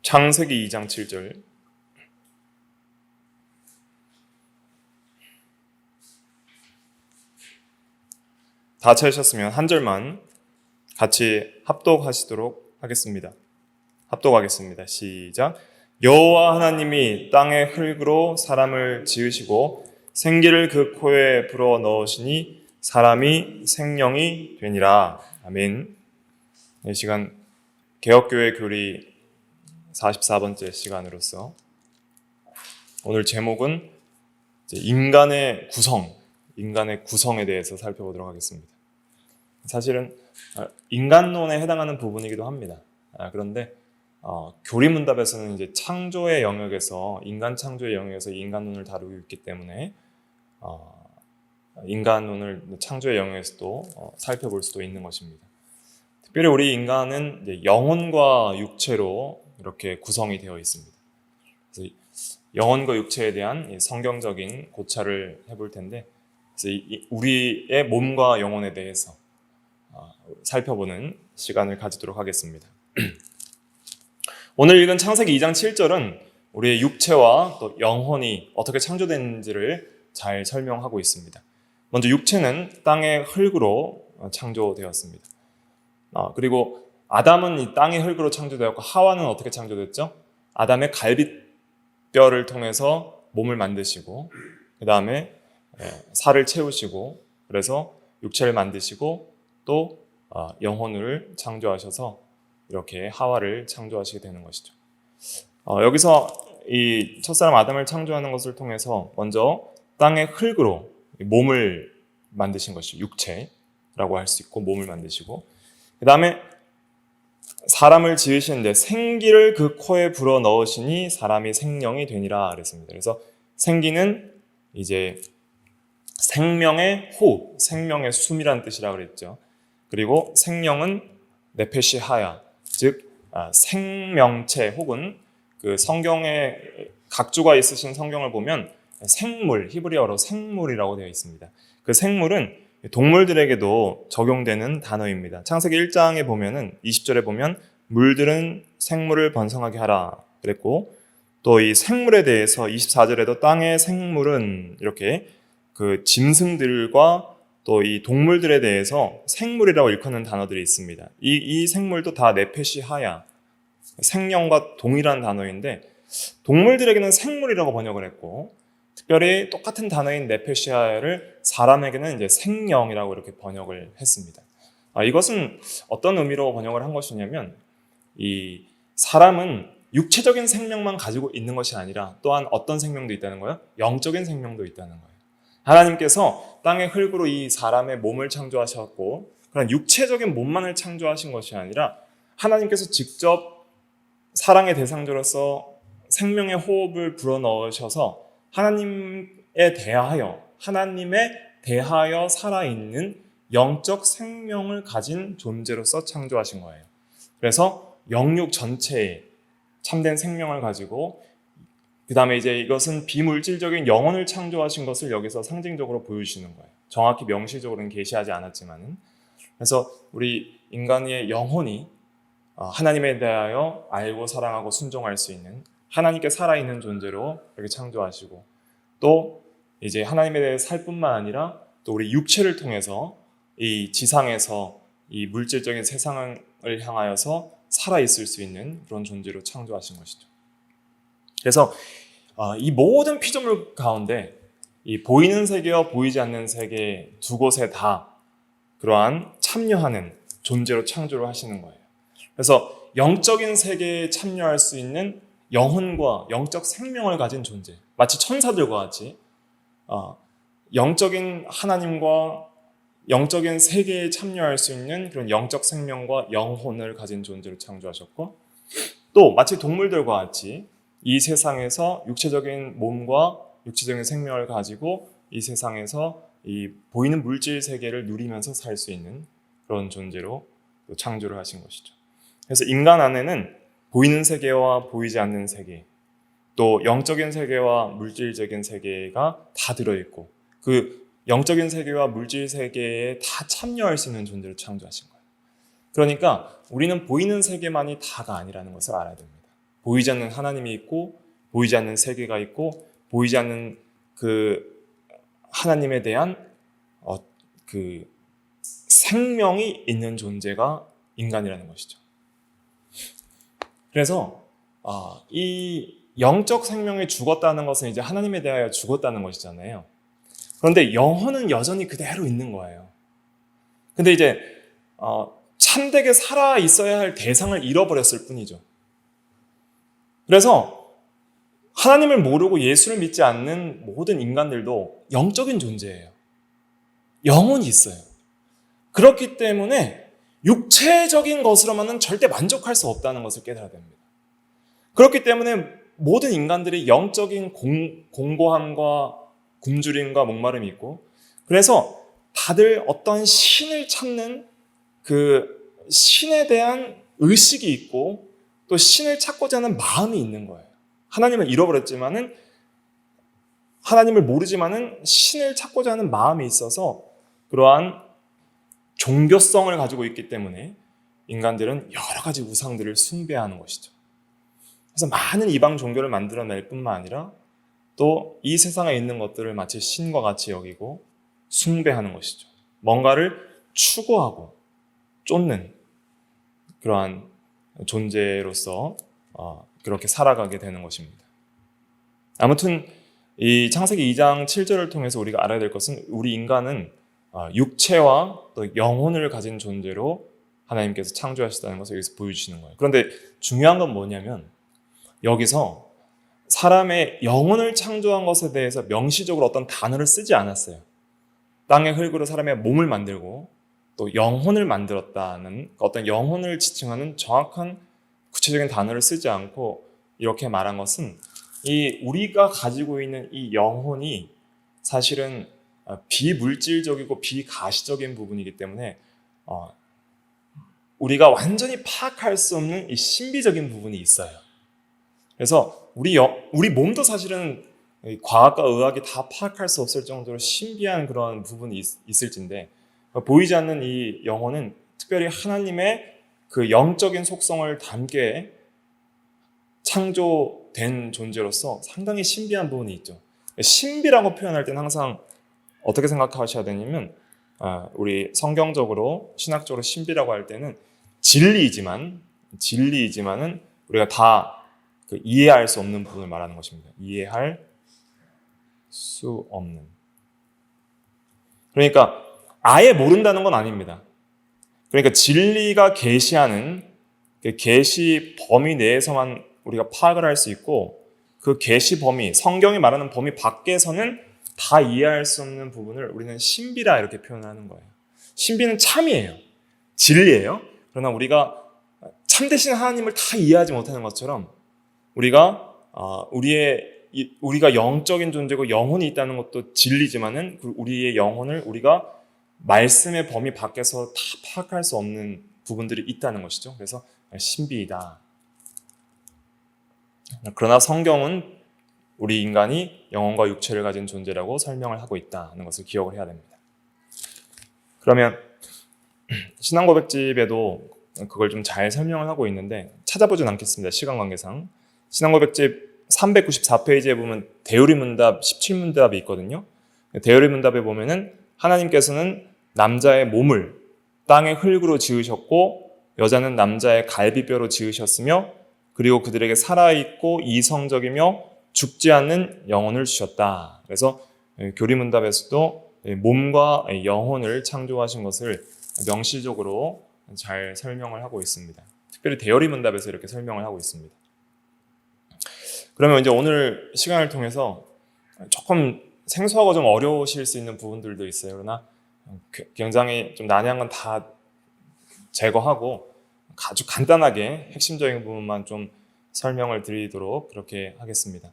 창세기 2장 7절. 다 찾으셨으면 한 절만 같이 합독하시도록 하겠습니다. 합독하겠습니다. 시작. 여호와 하나님이 땅의 흙으로 사람을 지으시고 생기를 그 코에 불어 넣으시니 사람이 생명이 되니라. 아멘. 이 시간 개혁교회 교리 44번째 시간으로서 오늘 제목은 인간의 구성에 대해서 살펴보도록 하겠습니다. 사실은 인간론에 해당하는 부분이기도 합니다. 그런데 교리문답에서는 이제 창조의 영역에서 인간 창조의 영역에서 인간론을 다루고 있기 때문에 인간론을 창조의 영역에서도 살펴볼 수도 있는 것입니다. 특별히 우리 인간은 이제 영혼과 육체로 이렇게 구성이 되어 있습니다. 그래서 영혼과 육체에 대한 성경적인 고찰을 해볼 텐데, 그래서 우리의 몸과 영혼에 대해서 살펴보는 시간을 가지도록 하겠습니다. 오늘 읽은 창세기 2장 7절은 우리의 육체와 또 영혼이 어떻게 창조됐는지를 잘 설명하고 있습니다. 먼저 육체는 땅의 흙으로 창조되었습니다. 그리고 아담은 이 땅의 흙으로 창조되었고 하와는 어떻게 창조됐죠? 아담의 갈빗뼈를 통해서 몸을 만드시고 그 다음에 살을 채우시고 그래서 육체를 만드시고 또 영혼을 창조하셔서 이렇게 하와를 창조하시게 되는 것이죠. 여기서 이 첫사람 아담을 창조하는 것을 통해서 먼저 땅의 흙으로 몸을 만드신 것이 육체라고 할 수 있고 몸을 만드시고 그 다음에 사람을 지으시는데 생기를 그 코에 불어 넣으시니 사람이 생명이 되니라 그랬습니다. 그래서 생기는 이제 생명의 호흡, 생명의 숨이라는 뜻이라고 그랬죠. 그리고 생명은 네페시 하야, 즉 생명체 혹은 그 성경에 각주가 있으신 성경을 보면 생물, 히브리어로 생물이라고 되어 있습니다. 그 생물은 동물들에게도 적용되는 단어입니다. 창세기 1장에 보면은 20절에 보면 물들은 생물을 번성하게 하라 그랬고 또 이 생물에 대해서 24절에도 땅의 생물은 이렇게 그 짐승들과 또 이 동물들에 대해서 생물이라고 일컫는 단어들이 있습니다. 이 생물도 다 네페시 하야, 생명과 동일한 단어인데 동물들에게는 생물이라고 번역을 했고 특별히 똑같은 단어인 네페시아를 사람에게는 이제 생명이라고 이렇게 번역을 했습니다. 이것은 어떤 의미로 번역을 한 것이냐면 이 사람은 육체적인 생명만 가지고 있는 것이 아니라 또한 어떤 생명도 있다는 거예요? 영적인 생명도 있다는 거예요. 하나님께서 땅의 흙으로 이 사람의 몸을 창조하셨고 그런 육체적인 몸만을 창조하신 것이 아니라 하나님께서 직접 사랑의 대상자로서 생명의 호흡을 불어넣으셔서 하나님에 대하여 살아있는 영적 생명을 가진 존재로서 창조하신 거예요. 그래서 영육 전체에 참된 생명을 가지고 그 다음에 이제 이것은 비물질적인 영혼을 창조하신 것을 여기서 상징적으로 보여주시는 거예요. 정확히 명시적으로는 계시하지 않았지만은 그래서 우리 인간의 영혼이 하나님에 대하여 알고 사랑하고 순종할 수 있는 하나님께 살아있는 존재로 이렇게 창조하시고 또 이제 하나님에 대해 살 뿐만 아니라 또 우리 육체를 통해서 이 지상에서 이 물질적인 세상을 향하여서 살아있을 수 있는 그런 존재로 창조하신 것이죠. 그래서 이 모든 피조물 가운데 이 보이는 세계와 보이지 않는 세계 두 곳에 다 그러한 참여하는 존재로 창조를 하시는 거예요. 그래서 영적인 세계에 참여할 수 있는 영혼과 영적 생명을 가진 존재, 마치 천사들과 같이 영적인 하나님과 영적인 세계에 참여할 수 있는 그런 영적 생명과 영혼을 가진 존재로 창조하셨고 또 마치 동물들과 같이 이 세상에서 육체적인 몸과 육체적인 생명을 가지고 이 세상에서 이 보이는 물질 세계를 누리면서 살 수 있는 그런 존재로 창조를 하신 것이죠. 그래서 인간 안에는 보이는 세계와 보이지 않는 세계, 또 영적인 세계와 물질적인 세계가 다 들어있고 그 영적인 세계와 물질 세계에 다 참여할 수 있는 존재로 창조하신 거예요. 그러니까 우리는 보이는 세계만이 다가 아니라는 것을 알아야 됩니다. 보이지 않는 하나님이 있고 보이지 않는 세계가 있고 보이지 않는 그 하나님에 대한 그 생명이 있는 존재가 인간이라는 것이죠. 그래서 이 영적 생명이 죽었다는 것은 이제 하나님에 대하여 죽었다는 것이잖아요. 그런데 영혼은 여전히 그대로 있는 거예요. 근데 이제 참되게 살아 있어야 할 대상을 잃어버렸을 뿐이죠. 그래서 하나님을 모르고 예수를 믿지 않는 모든 인간들도 영적인 존재예요. 영혼이 있어요. 그렇기 때문에 육체적인 것으로만은 절대 만족할 수 없다는 것을 깨달아야 됩니다. 그렇기 때문에 모든 인간들이 영적인 공고함과 굶주림과 목마름이 있고, 그래서 다들 어떤 신을 찾는 그 신에 대한 의식이 있고 또 신을 찾고자 하는 마음이 있는 거예요. 하나님을 잃어버렸지만은, 하나님을 모르지만은 신을 찾고자 하는 마음이 있어서 그러한 종교성을 가지고 있기 때문에 인간들은 여러 가지 우상들을 숭배하는 것이죠. 그래서 많은 이방 종교를 만들어낼 뿐만 아니라 또 이 세상에 있는 것들을 마치 신과 같이 여기고 숭배하는 것이죠. 뭔가를 추구하고 쫓는 그러한 존재로서 그렇게 살아가게 되는 것입니다. 아무튼 이 창세기 2장 7절을 통해서 우리가 알아야 될 것은 우리 인간은 육체와 또 영혼을 가진 존재로 하나님께서 창조하셨다는 것을 여기서 보여주시는 거예요. 그런데 중요한 건 뭐냐면 여기서 사람의 영혼을 창조한 것에 대해서 명시적으로 어떤 단어를 쓰지 않았어요. 땅의 흙으로 사람의 몸을 만들고 또 영혼을 만들었다는 어떤 영혼을 지칭하는 정확한 구체적인 단어를 쓰지 않고 이렇게 말한 것은 이 우리가 가지고 있는 이 영혼이 사실은 비물질적이고 비가시적인 부분이기 때문에 우리가 완전히 파악할 수 없는 이 신비적인 부분이 있어요. 그래서 우리 몸도 사실은 과학과 의학이 다 파악할 수 없을 정도로 신비한 그런 부분이 있을진데 보이지 않는 이 영혼은 특별히 하나님의 그 영적인 속성을 담게 창조된 존재로서 상당히 신비한 부분이 있죠. 신비라고 표현할 때는 항상 어떻게 생각하셔야 되냐면 우리 성경적으로 신학적으로 신비라고 할 때는 진리이지만은 우리가 다 이해할 수 없는 부분을 말하는 것입니다. 이해할 수 없는. 그러니까 아예 모른다는 건 아닙니다. 그러니까 진리가 계시하는 그 계시 범위 내에서만 우리가 파악을 할 수 있고 그 계시 범위, 성경이 말하는 범위 밖에서는 다 이해할 수 없는 부분을 우리는 신비라 이렇게 표현하는 거예요. 신비는 참이에요. 진리예요. 그러나 우리가 참되신 하나님을 다 이해하지 못하는 것처럼 우리가 영적인 존재고 영혼이 있다는 것도 진리지만은 우리의 영혼을 우리가 말씀의 범위 밖에서 다 파악할 수 없는 부분들이 있다는 것이죠. 그래서 신비이다. 그러나 성경은 우리 인간이 영혼과 육체를 가진 존재라고 설명을 하고 있다는 것을 기억을 해야 됩니다. 그러면 신앙고백집에도 그걸 좀 잘 설명을 하고 있는데 찾아보진 않겠습니다. 시간 관계상. 신앙고백집 394페이지에 보면 대요리문답 17문답이 있거든요. 대요리문답에 보면은 하나님께서는 남자의 몸을 땅의 흙으로 지으셨고 여자는 남자의 갈비뼈로 지으셨으며 그리고 그들에게 살아있고 이성적이며 죽지 않는 영혼을 주셨다. 그래서 교리문답에서도 몸과 영혼을 창조하신 것을 명시적으로 잘 설명을 하고 있습니다. 특별히 대요리문답에서 이렇게 설명을 하고 있습니다. 그러면 이제 오늘 시간을 통해서 조금 생소하고 좀 어려우실 수 있는 부분들도 있어요. 그러나 굉장히 좀 난해한 건 다 제거하고 아주 간단하게 핵심적인 부분만 좀 설명을 드리도록 그렇게 하겠습니다.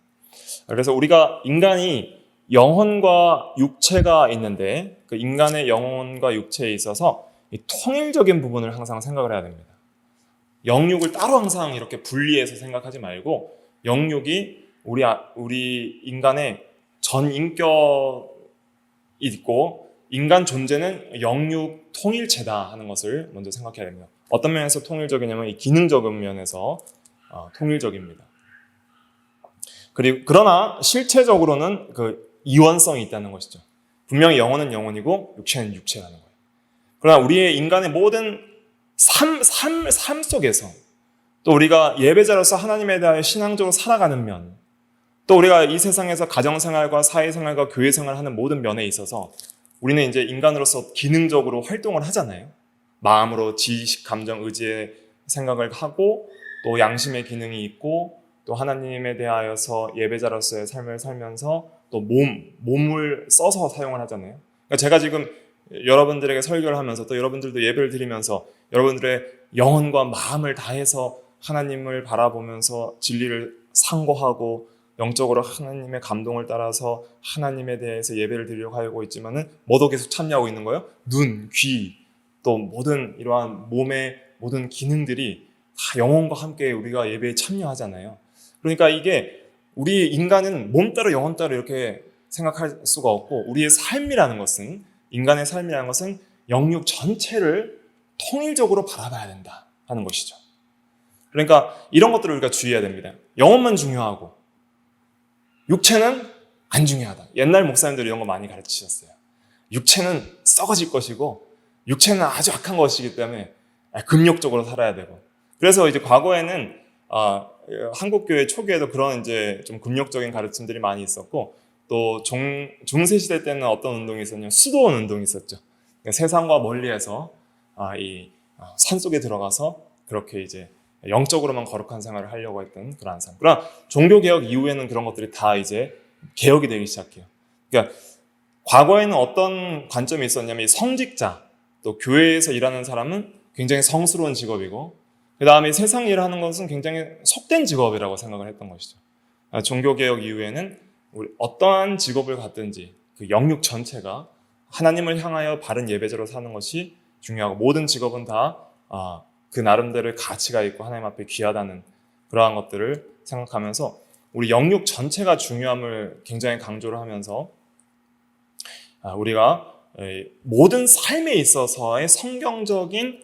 그래서 우리가 인간이 영혼과 육체가 있는데 그 인간의 영혼과 육체에 있어서 이 통일적인 부분을 항상 생각을 해야 됩니다. 영육을 따로 항상 이렇게 분리해서 생각하지 말고 영육이 우리 인간의 전 인격이 있고 인간 존재는 영육 통일체다 하는 것을 먼저 생각해야 됩니다. 어떤 면에서 통일적이냐면 이 기능적인 면에서 통일적입니다. 그리고 그러나 실체적으로는 그 이원성이 있다는 것이죠. 분명히 영혼은 영혼이고 육체는 육체라는 거예요. 그러나 우리의 인간의 모든 삶 속에서 또 우리가 예배자로서 하나님에 대하여 신앙적으로 살아가는 면, 또 우리가 이 세상에서 가정생활과 사회생활과 교회생활을 하는 모든 면에 있어서 우리는 이제 인간으로서 기능적으로 활동을 하잖아요. 마음으로 지식, 감정, 의지의 생각을 하고 또 양심의 기능이 있고 또 하나님에 대하여서 예배자로서의 삶을 살면서 또 몸을 써서 사용을 하잖아요. 그러니까 제가 지금 여러분들에게 설교를 하면서 또 여러분들도 예배를 드리면서 여러분들의 영혼과 마음을 다해서 하나님을 바라보면서 진리를 상고하고 영적으로 하나님의 감동을 따라서 하나님에 대해서 예배를 드리려고 하고 있지만은 뭐도 계속 참여하고 있는 거예요? 눈, 귀, 또 모든 이러한 몸의 모든 기능들이 다 영혼과 함께 우리가 예배에 참여하잖아요. 그러니까 이게 우리 인간은 몸 따로 영혼 따로 이렇게 생각할 수가 없고 우리의 삶이라는 것은 인간의 삶이라는 것은 영육 전체를 통일적으로 바라봐야 된다 하는 것이죠. 그러니까 이런 것들을 우리가 주의해야 됩니다. 영혼만 중요하고 육체는 안 중요하다. 옛날 목사님들이 이런 거 많이 가르치셨어요. 육체는 썩어질 것이고 육체는 아주 악한 것이기 때문에 금욕적으로 살아야 되고. 그래서 이제 과거에는 한국 교회 초기에도 그런 이제 좀 금욕적인 가르침들이 많이 있었고 또 중세 시대 때는 어떤 운동이 있었냐면 수도원 운동이 있었죠. 그러니까 세상과 멀리해서 산 속에 들어가서 그렇게 이제 영적으로만 거룩한 생활을 하려고 했던 그러한 삶. 그러나 종교개혁 이후에는 그런 것들이 다 이제 개혁이 되기 시작해요. 그러니까 과거에는 어떤 관점이 있었냐면 성직자, 또 교회에서 일하는 사람은 굉장히 성스러운 직업이고 그 다음에 세상 일을 하는 것은 굉장히 속된 직업이라고 생각을 했던 것이죠. 종교개혁 이후에는 우리 어떠한 직업을 갖든지 그 영육 전체가 하나님을 향하여 바른 예배자로 사는 것이 중요하고 모든 직업은 다 그 나름대로의 가치가 있고 하나님 앞에 귀하다는 그러한 것들을 생각하면서 우리 영육 전체가 중요함을 굉장히 강조를 하면서 우리가 모든 삶에 있어서의 성경적인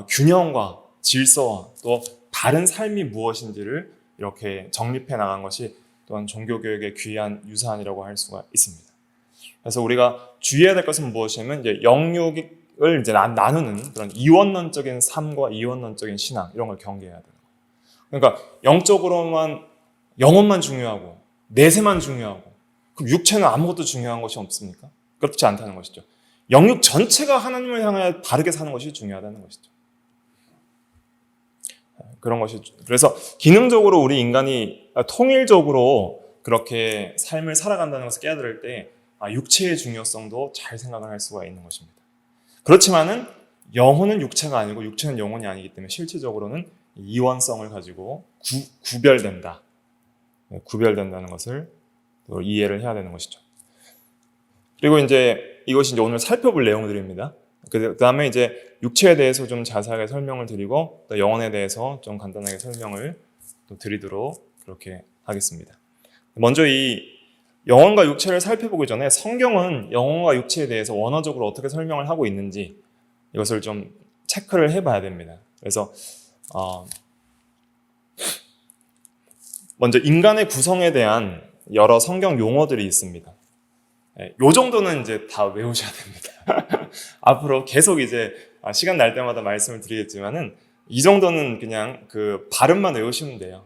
균형과 질서와 또 다른 삶이 무엇인지를 이렇게 정립해 나간 것이 또한 종교교육의 귀한 유산이라고 할 수가 있습니다. 그래서 우리가 주의해야 될 것은 무엇이냐면 이제 영육을 이제 나누는 그런 이원론적인 삶과 이원론적인 신앙 이런 걸 경계해야 돼요. 그러니까 영적으로만 영혼만 중요하고 내세만 중요하고 그럼 육체는 아무것도 중요한 것이 없습니까? 그렇지 않다는 것이죠. 영육 전체가 하나님을 향해 바르게 사는 것이 중요하다는 것이죠. 그런 것이 그래서 기능적으로 우리 인간이 통일적으로 그렇게 삶을 살아간다는 것을 깨달을 때 육체의 중요성도 잘 생각을 할 수가 있는 것입니다. 그렇지만은 영혼은 육체가 아니고 육체는 영혼이 아니기 때문에 실질적으로는 이원성을 가지고 구별된다. 구별된다는 것을 또 이해를 해야 되는 것이죠. 그리고 이제 이것이 이제 오늘 살펴볼 내용들입니다. 그 다음에 이제 육체에 대해서 좀 자세하게 설명을 드리고 또 영혼에 대해서 좀 간단하게 설명을 또 드리도록 그렇게 하겠습니다. 먼저 이 영혼과 육체를 살펴보기 전에 성경은 영혼과 육체에 대해서 원어적으로 어떻게 설명을 하고 있는지 이것을 좀 체크를 해봐야 됩니다. 그래서 먼저 인간의 구성에 대한 여러 성경 용어들이 있습니다. 요 정도는 이제 다 외우셔야 됩니다. 앞으로 계속 이제 시간 날 때마다 말씀을 드리겠지만은 이 정도는 그냥 그 발음만 외우시면 돼요.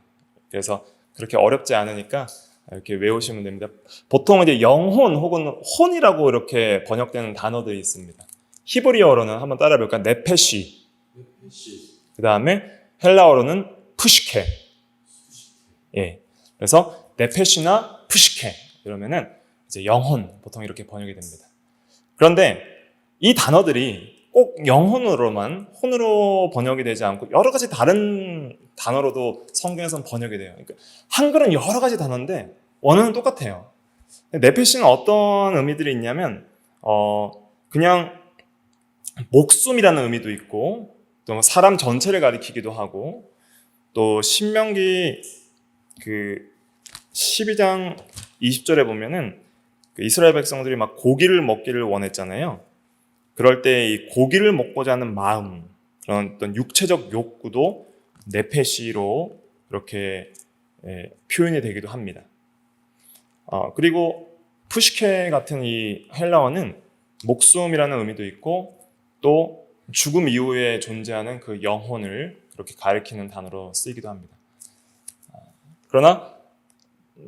그래서 그렇게 어렵지 않으니까 이렇게 외우시면 됩니다. 보통 이제 영혼 혹은 혼이라고 이렇게 번역되는 단어들이 있습니다. 히브리어로는 한번 따라해볼까요? 네페시. 그 다음에 헬라어로는 푸시케. 예. 그래서 네페시나 푸시케 이러면은 이제 영혼 보통 이렇게 번역이 됩니다. 그런데 이 단어들이 꼭 영혼으로만 혼으로 번역이 되지 않고 여러 가지 다른 단어로도 성경에서는 번역이 돼요. 그러니까 한글은 여러 가지 단어인데 원어는 똑같아요. 네페시는 어떤 의미들이 있냐면 그냥 목숨이라는 의미도 있고 또 사람 전체를 가리키기도 하고 또 신명기 그 12장 20절에 보면은 이스라엘 백성들이 막 고기를 먹기를 원했잖아요. 그럴 때 이 고기를 먹고자 하는 마음, 그런 어떤 육체적 욕구도 네페시로 이렇게 표현이 되기도 합니다. 그리고 푸시케 같은 이 헬라어는 목숨이라는 의미도 있고 또 죽음 이후에 존재하는 그 영혼을 그렇게 가리키는 단어로 쓰이기도 합니다. 그러나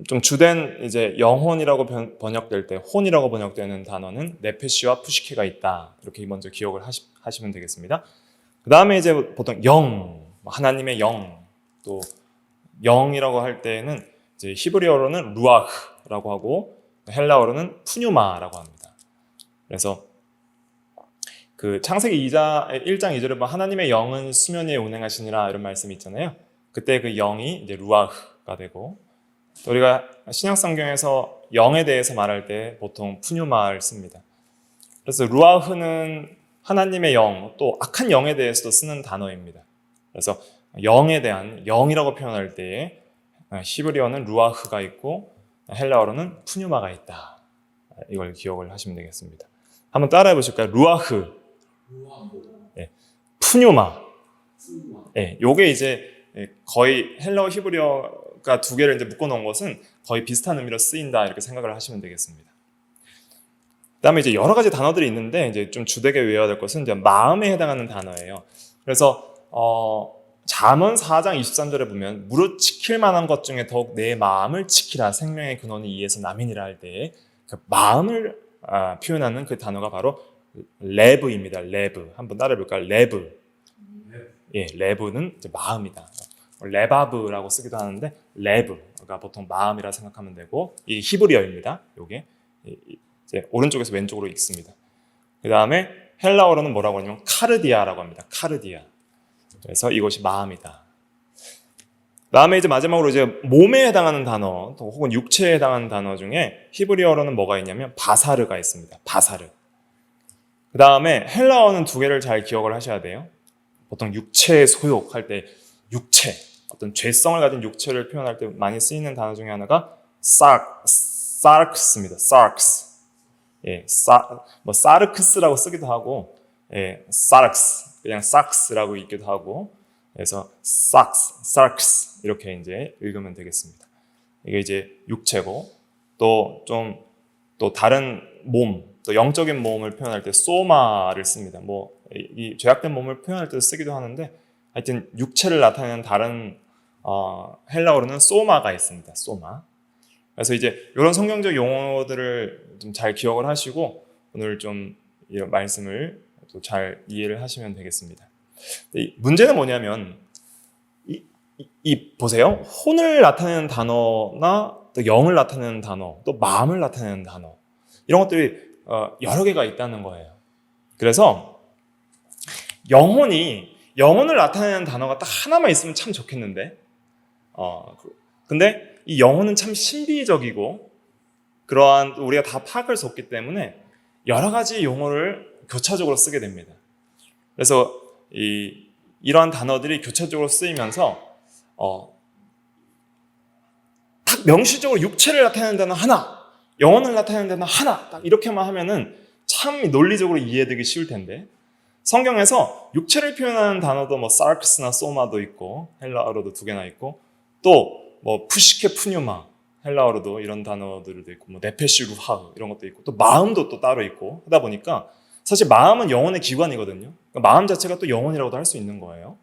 좀 주된 이제 영혼이라고 번역될 때 혼이라고 번역되는 단어는 네페시와 푸시케가 있다. 이렇게 먼저 기억을 하시면 되겠습니다. 그 다음에 이제 보통 영, 하나님의 영, 또 영이라고 할 때는 이제 히브리어로는 루아흐라고 하고 헬라어로는 푸뉴마라고 합니다. 그래서 그 창세기 1장 2절에 보면 하나님의 영은 수면 위에 운행하시니라 이런 말씀이 있잖아요. 그때 그 영이 이제 루아흐가 되고 또 우리가 신약 성경에서 영에 대해서 말할 때 보통 푸뉴마를 씁니다. 그래서 루아흐는 하나님의 영, 또 악한 영에 대해서도 쓰는 단어입니다. 그래서 영에 대한 영이라고 표현할 때에 히브리어는 루아흐가 있고 헬라어로는 푸뉴마가 있다. 이걸 기억을 하시면 되겠습니다. 한번 따라해 보실까요? 루아흐, 푸뉴마. 요게 이제 거의 헬라어 히브리어가 두 개를 이제 묶어 놓은 것은 거의 비슷한 의미로 쓰인다 이렇게 생각을 하시면 되겠습니다. 그다음에 이제 여러 가지 단어들이 있는데 이제 좀 주되게 외워야 될 것은 이제 마음에 해당하는 단어예요. 그래서 잠언 4장 23절에 보면 무릇 지킬 만한 것 중에 더욱 내 마음을 지키라 생명의 근원이 이에서 남이니라 할 때 그 마음을 표현하는 그 단어가 바로 레브입니다. 레브. 한번 따라해 볼까요? 레브. 레브는 이제 마음이다. 레바브라고 쓰기도 하는데 레브가 보통 마음이라 생각하면 되고 이 히브리어입니다. 요게 이제 오른쪽에서 왼쪽으로 읽습니다. 그 다음에 헬라어로는 뭐라고 하냐면 카르디아라고 합니다. 카르디아. 그래서 이것이 마음이다. 그 다음에 이제 마지막으로 이제 몸에 해당하는 단어 혹은 육체에 해당하는 단어 중에 히브리어로는 뭐가 있냐면 바사르가 있습니다. 바사르. 그 다음에 헬라어는 두 개를 잘 기억을 하셔야 돼요. 보통 육체의 소욕할 때 육체, 어떤 죄성을 가진 육체를 표현할 때 많이 쓰이는 단어 중에 하나가 사르크스입니다. 사르크스. 사르크스라고 쓰기도 하고, 사르크스, 그냥 삭스라고 읽기도 하고, 그래서 사르크스 이렇게 이제 읽으면 되겠습니다. 이게 이제 육체고, 또 다른 몸, 또 영적인 몸을 표현할 때 소마를 씁니다. 이 죄악된 몸을 표현할 때도 쓰기도 하는데, 하여튼 육체를 나타내는 다른 헬라어로는 소마가 있습니다. 소마. 그래서 이제 이런 성경적 용어들을 좀 잘 기억을 하시고 오늘 좀 이런 말씀을 또 잘 이해를 하시면 되겠습니다. 문제는 뭐냐면 보세요. 혼을 나타내는 단어나 또 영을 나타내는 단어, 또 마음을 나타내는 단어 이런 것들이 여러 개가 있다는 거예요. 그래서 영혼을 나타내는 단어가 딱 하나만 있으면 참 좋겠는데 근데 이 영혼은 참 신비적이고 그러한 우리가 다 파악할 수 없기 때문에 여러 가지 용어를 교차적으로 쓰게 됩니다. 그래서 이러한 단어들이 교차적으로 쓰이면서 딱 명시적으로 육체를 나타내는 단어 하나, 영혼을 나타내는 단어 하나 딱 이렇게만 하면은 참 논리적으로 이해되기 쉬울 텐데 성경에서 육체를 표현하는 단어도 사르크스나 소마도 있고 헬라어로도 두 개나 있고 또 푸시케 푸뉴마 헬라어로도 이런 단어들도 있고 네페시 루하흐 이런 것도 있고 또 마음도 또 따로 있고 하다 보니까 사실 마음은 영혼의 기관이거든요. 그러니까 마음 자체가 또 영혼이라고도 할 수 있는 거예요.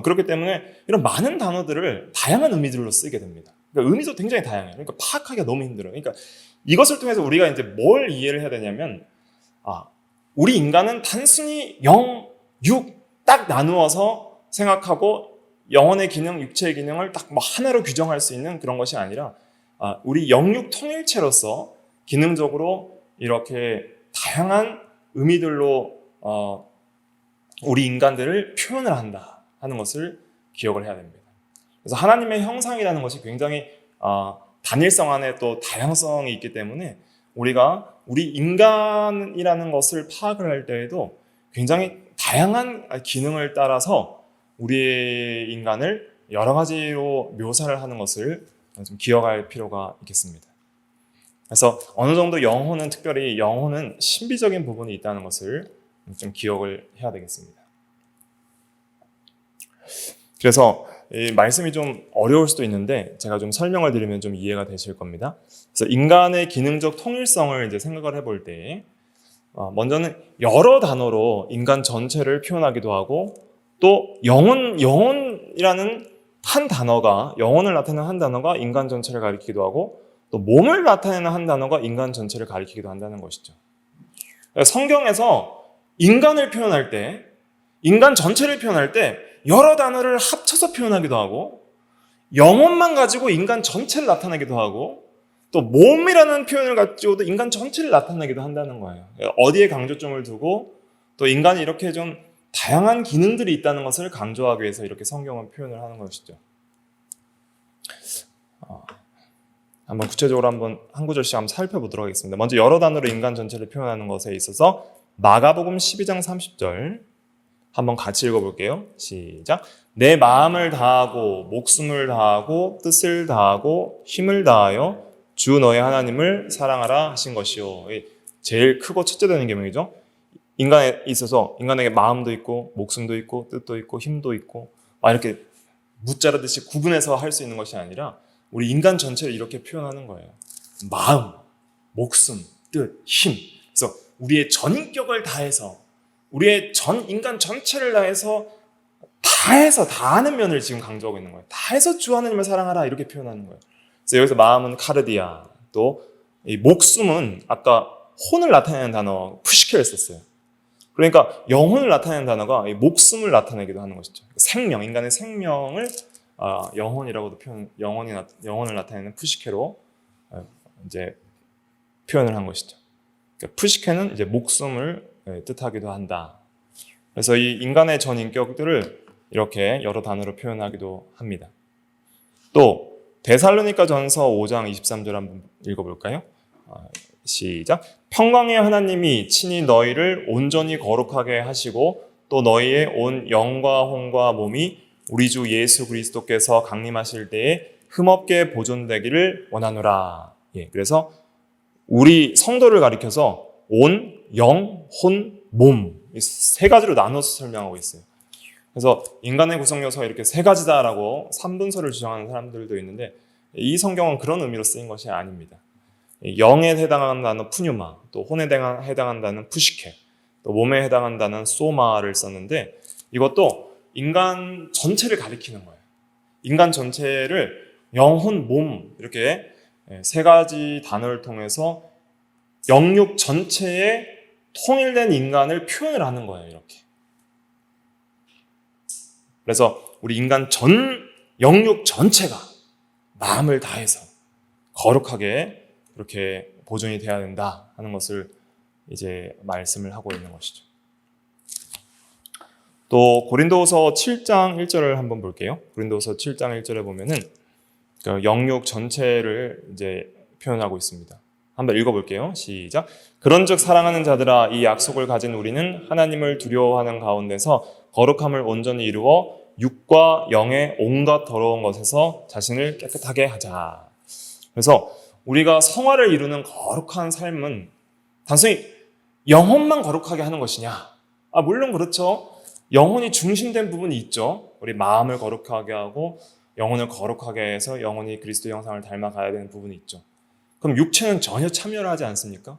그렇기 때문에 이런 많은 단어들을 다양한 의미들로 쓰게 됩니다. 그러니까 의미도 굉장히 다양해요. 그러니까 파악하기가 너무 힘들어요. 그러니까 이것을 통해서 우리가 이제 뭘 이해를 해야 되냐면 우리 인간은 단순히 영, 육 딱 나누어서 생각하고 영혼의 기능, 육체의 기능을 딱 하나로 규정할 수 있는 그런 것이 아니라 우리 영육 통일체로서 기능적으로 이렇게 다양한 의미들로 우리 인간들을 표현을 한다 하는 것을 기억을 해야 됩니다. 그래서 하나님의 형상이라는 것이 굉장히 단일성 안에 또 다양성이 있기 때문에 우리가 우리 인간이라는 것을 파악을 할 때에도 굉장히 다양한 기능을 따라서 우리의 인간을 여러 가지로 묘사를 하는 것을 좀 기억할 필요가 있겠습니다. 그래서 어느 정도 특별히 영혼은 신비적인 부분이 있다는 것을 좀 기억을 해야 되겠습니다. 그래서 이 말씀이 좀 어려울 수도 있는데 제가 좀 설명을 드리면 좀 이해가 되실 겁니다. 그래서 인간의 기능적 통일성을 이제 생각을 해볼 때 먼저는 여러 단어로 인간 전체를 표현하기도 하고 또 영혼이라는 한 단어가 영혼을 나타내는 한 단어가 인간 전체를 가리키기도 하고 또 몸을 나타내는 한 단어가 인간 전체를 가리키기도 한다는 것이죠. 성경에서 인간을 표현할 때 인간 전체를 표현할 때 여러 단어를 합쳐서 표현하기도 하고 영혼만 가지고 인간 전체를 나타내기도 하고 또 몸이라는 표현을 가지고도 인간 전체를 나타내기도 한다는 거예요. 어디에 강조점을 두고 또 인간이 이렇게 좀 다양한 기능들이 있다는 것을 강조하기 위해서 이렇게 성경은 표현을 하는 것이죠. 한번 구체적으로 한 구절씩 한번 살펴보도록 하겠습니다. 먼저 여러 단어로 인간 전체를 표현하는 것에 있어서 마가복음 12장 30절 한번 같이 읽어볼게요. 시작. 내 마음을 다하고 목숨을 다하고 뜻을 다하고 힘을 다하여 주 너의 하나님을 사랑하라 하신 것이요. 제일 크고 첫째 되는 계명이죠. 인간에 있어서 인간에게 마음도 있고 목숨도 있고 뜻도 있고 힘도 있고 이렇게 무자르듯이 구분해서 할 수 있는 것이 아니라 우리 인간 전체를 이렇게 표현하는 거예요. 마음, 목숨, 뜻, 힘. 그래서 우리의 전인격을 다해서 우리의 전 인간 전체를 다해서 다 하는 면을 지금 강조하고 있는 거예요. 다 해서 주 하나님을 사랑하라 이렇게 표현하는 거예요. 그래서 여기서 마음은 카르디아, 또 이 목숨은 아까 혼을 나타내는 단어 푸시케를 썼어요. 그러니까 영혼을 나타내는 단어가 이 목숨을 나타내기도 하는 것이죠. 생명, 인간의 생명을 영혼이라고도 영혼을 나타내는 푸시케로 이제 표현을 한 것이죠. 그러니까 푸시케는 이제 목숨을 뜻하기도 한다. 그래서 이 인간의 전 인격들을 이렇게 여러 단어로 표현하기도 합니다. 또 데살로니가 전서 5장 23절 한번 읽어볼까요? 시작. 평강의 하나님이 친히 너희를 온전히 거룩하게 하시고 또 너희의 온 영과 혼과 몸이 우리 주 예수 그리스도께서 강림하실 때에 흠없게 보존되기를 원하노라. 그래서 우리 성도를 가리켜서 온, 영, 혼, 몸 이 세 가지로 나눠서 설명하고 있어요. 그래서 인간의 구성 요소가 이렇게 세 가지다라고 3분서를 주장하는 사람들도 있는데 이 성경은 그런 의미로 쓰인 것이 아닙니다. 영에 해당하는 단어 푸뉴마, 또 혼에 해당하는 단어 푸시케, 또 몸에 해당하는 단어 소마를 썼는데 이것도 인간 전체를 가리키는 거예요. 인간 전체를 영혼, 몸 이렇게 세 가지 단어를 통해서 영육 전체에 통일된 인간을 표현을 하는 거예요. 이렇게. 그래서 우리 인간 영육 전체가 마음을 다해서 거룩하게 그렇게 보존이 돼야 된다 하는 것을 이제 말씀을 하고 있는 것이죠. 또 고린도후서 7장 1절을 한번 볼게요. 고린도후서 7장 1절에 보면은 영육 전체를 이제 표현하고 있습니다. 한번 읽어볼게요. 시작. 그런즉 사랑하는 자들아 이 약속을 가진 우리는 하나님을 두려워하는 가운데서 거룩함을 온전히 이루어 육과 영의 온갖 더러운 것에서 자신을 깨끗하게 하자. 그래서 우리가 성화를 이루는 거룩한 삶은 단순히 영혼만 거룩하게 하는 것이냐? 물론 그렇죠. 영혼이 중심된 부분이 있죠. 우리 마음을 거룩하게 하고 영혼을 거룩하게 해서 영혼이 그리스도 형상을 닮아가야 되는 부분이 있죠. 그럼 육체는 전혀 참여를 하지 않습니까?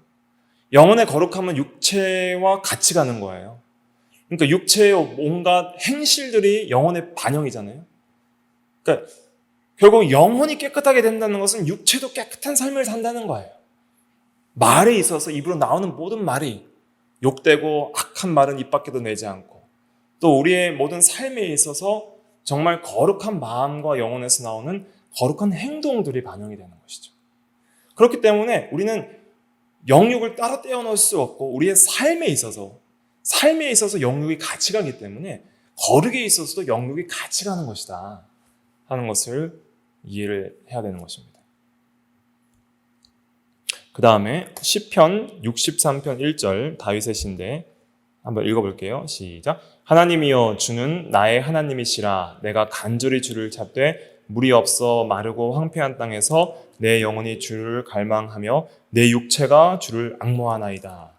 영혼의 거룩함은 육체와 같이 가는 거예요. 그러니까 육체의 온갖 행실들이 영혼의 반영이잖아요. 그러니까 결국 영혼이 깨끗하게 된다는 것은 육체도 깨끗한 삶을 산다는 거예요. 말에 있어서 입으로 나오는 모든 말이 욕되고 악한 말은 입 밖에도 내지 않고 또 우리의 모든 삶에 있어서 정말 거룩한 마음과 영혼에서 나오는 거룩한 행동들이 반영이 되는 것이죠. 그렇기 때문에 우리는 영육을 따로 떼어놓을 수 없고 우리의 삶에 있어서 영육이 같이 가기 때문에 거룩에 있어서도 영육이 같이 가는 것이다 하는 것을 이해를 해야 되는 것입니다. 그 다음에 시편 63편 1절 다윗의 시인데 한번 읽어볼게요. 시작. 하나님이여 주는 나의 하나님이시라. 내가 간절히 주를 찾되 물이 없어 마르고 황폐한 땅에서 내 영혼이 주를 갈망하며 내 육체가 주를 앙모하나이다.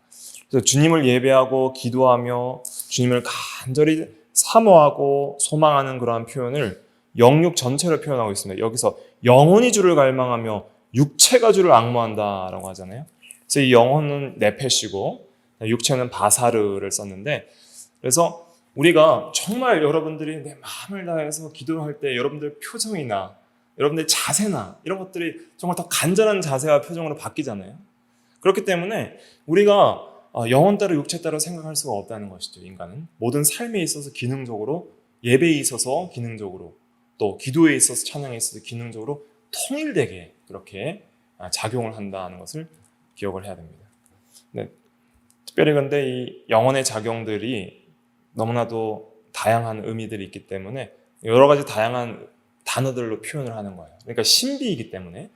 그래서 주님을 예배하고 기도하며 주님을 간절히 사모하고 소망하는 그러한 표현을 영육 전체를 표현하고 있습니다. 여기서 영혼이 주를 갈망하며 육체가 주를 악무한다라고 하잖아요. 그래서 이 영혼은 네페시고 육체는 바사르를 썼는데, 그래서 우리가 정말 여러분들이 내 마음을 다해서 기도할 때 여러분들 표정이나 여러분들 자세나 이런 것들이 정말 더 간절한 자세와 표정으로 바뀌잖아요. 그렇기 때문에 우리가 영혼 따로 육체 따로 생각할 수가 없다는 것이죠. 인간은 모든 삶에 있어서 기능적으로, 예배에 있어서 기능적으로, 또 기도에 있어서, 찬양에 있어서 기능적으로 통일되게 그렇게 작용을 한다는 것을 기억을 해야 됩니다. 네, 특별히 근데 이 영혼의 작용들이 너무나도 다양한 의미들이 있기 때문에 여러 가지 다양한 단어들로 표현을 하는 거예요. 그러니까 신비이기 때문에,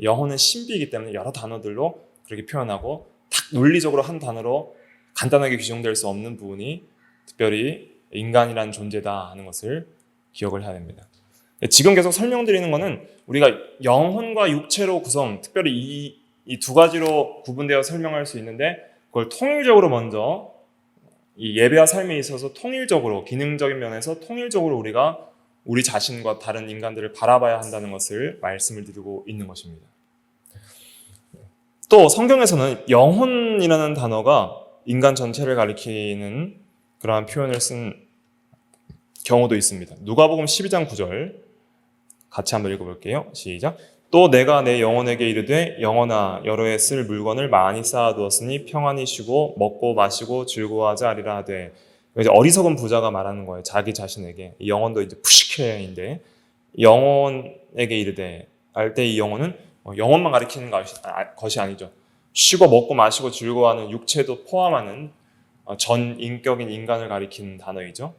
영혼은 신비이기 때문에 여러 단어들로 그렇게 표현하고, 딱 논리적으로 한 단어로 간단하게 규정될 수 없는 부분이 특별히 인간이란 존재다 하는 것을 기억을 해야 됩니다. 지금 계속 설명드리는 것은 우리가 영혼과 육체로 구성, 특별히 이 두 가지로 구분되어 설명할 수 있는데, 그걸 통일적으로 먼저 이 예배와 삶에 있어서 통일적으로, 기능적인 면에서 통일적으로 우리가 우리 자신과 다른 인간들을 바라봐야 한다는 것을 말씀을 드리고 있는 것입니다. 또 성경에서는 영혼이라는 단어가 인간 전체를 가리키는 그러한 표현을 쓴 경우도 있습니다. 누가복음 12장 9절 같이 한번 읽어볼게요. 시작. 또 내가 내 영혼에게 이르되 영혼아 여러 해 쓸 물건을 많이 쌓아두었으니 평안히 쉬고 먹고 마시고 즐거워하자 하리라 하되, 이제 어리석은 부자가 말하는 거예요. 자기 자신에게. 이 영혼도 이제 푸시케인데, 영혼에게 이르되 할 때 이 영혼은 영혼만 가리키는 것이 아니죠. 쉬고 먹고 마시고 즐거워하는 육체도 포함하는 전 인격인 인간을 가리키는 단어이죠.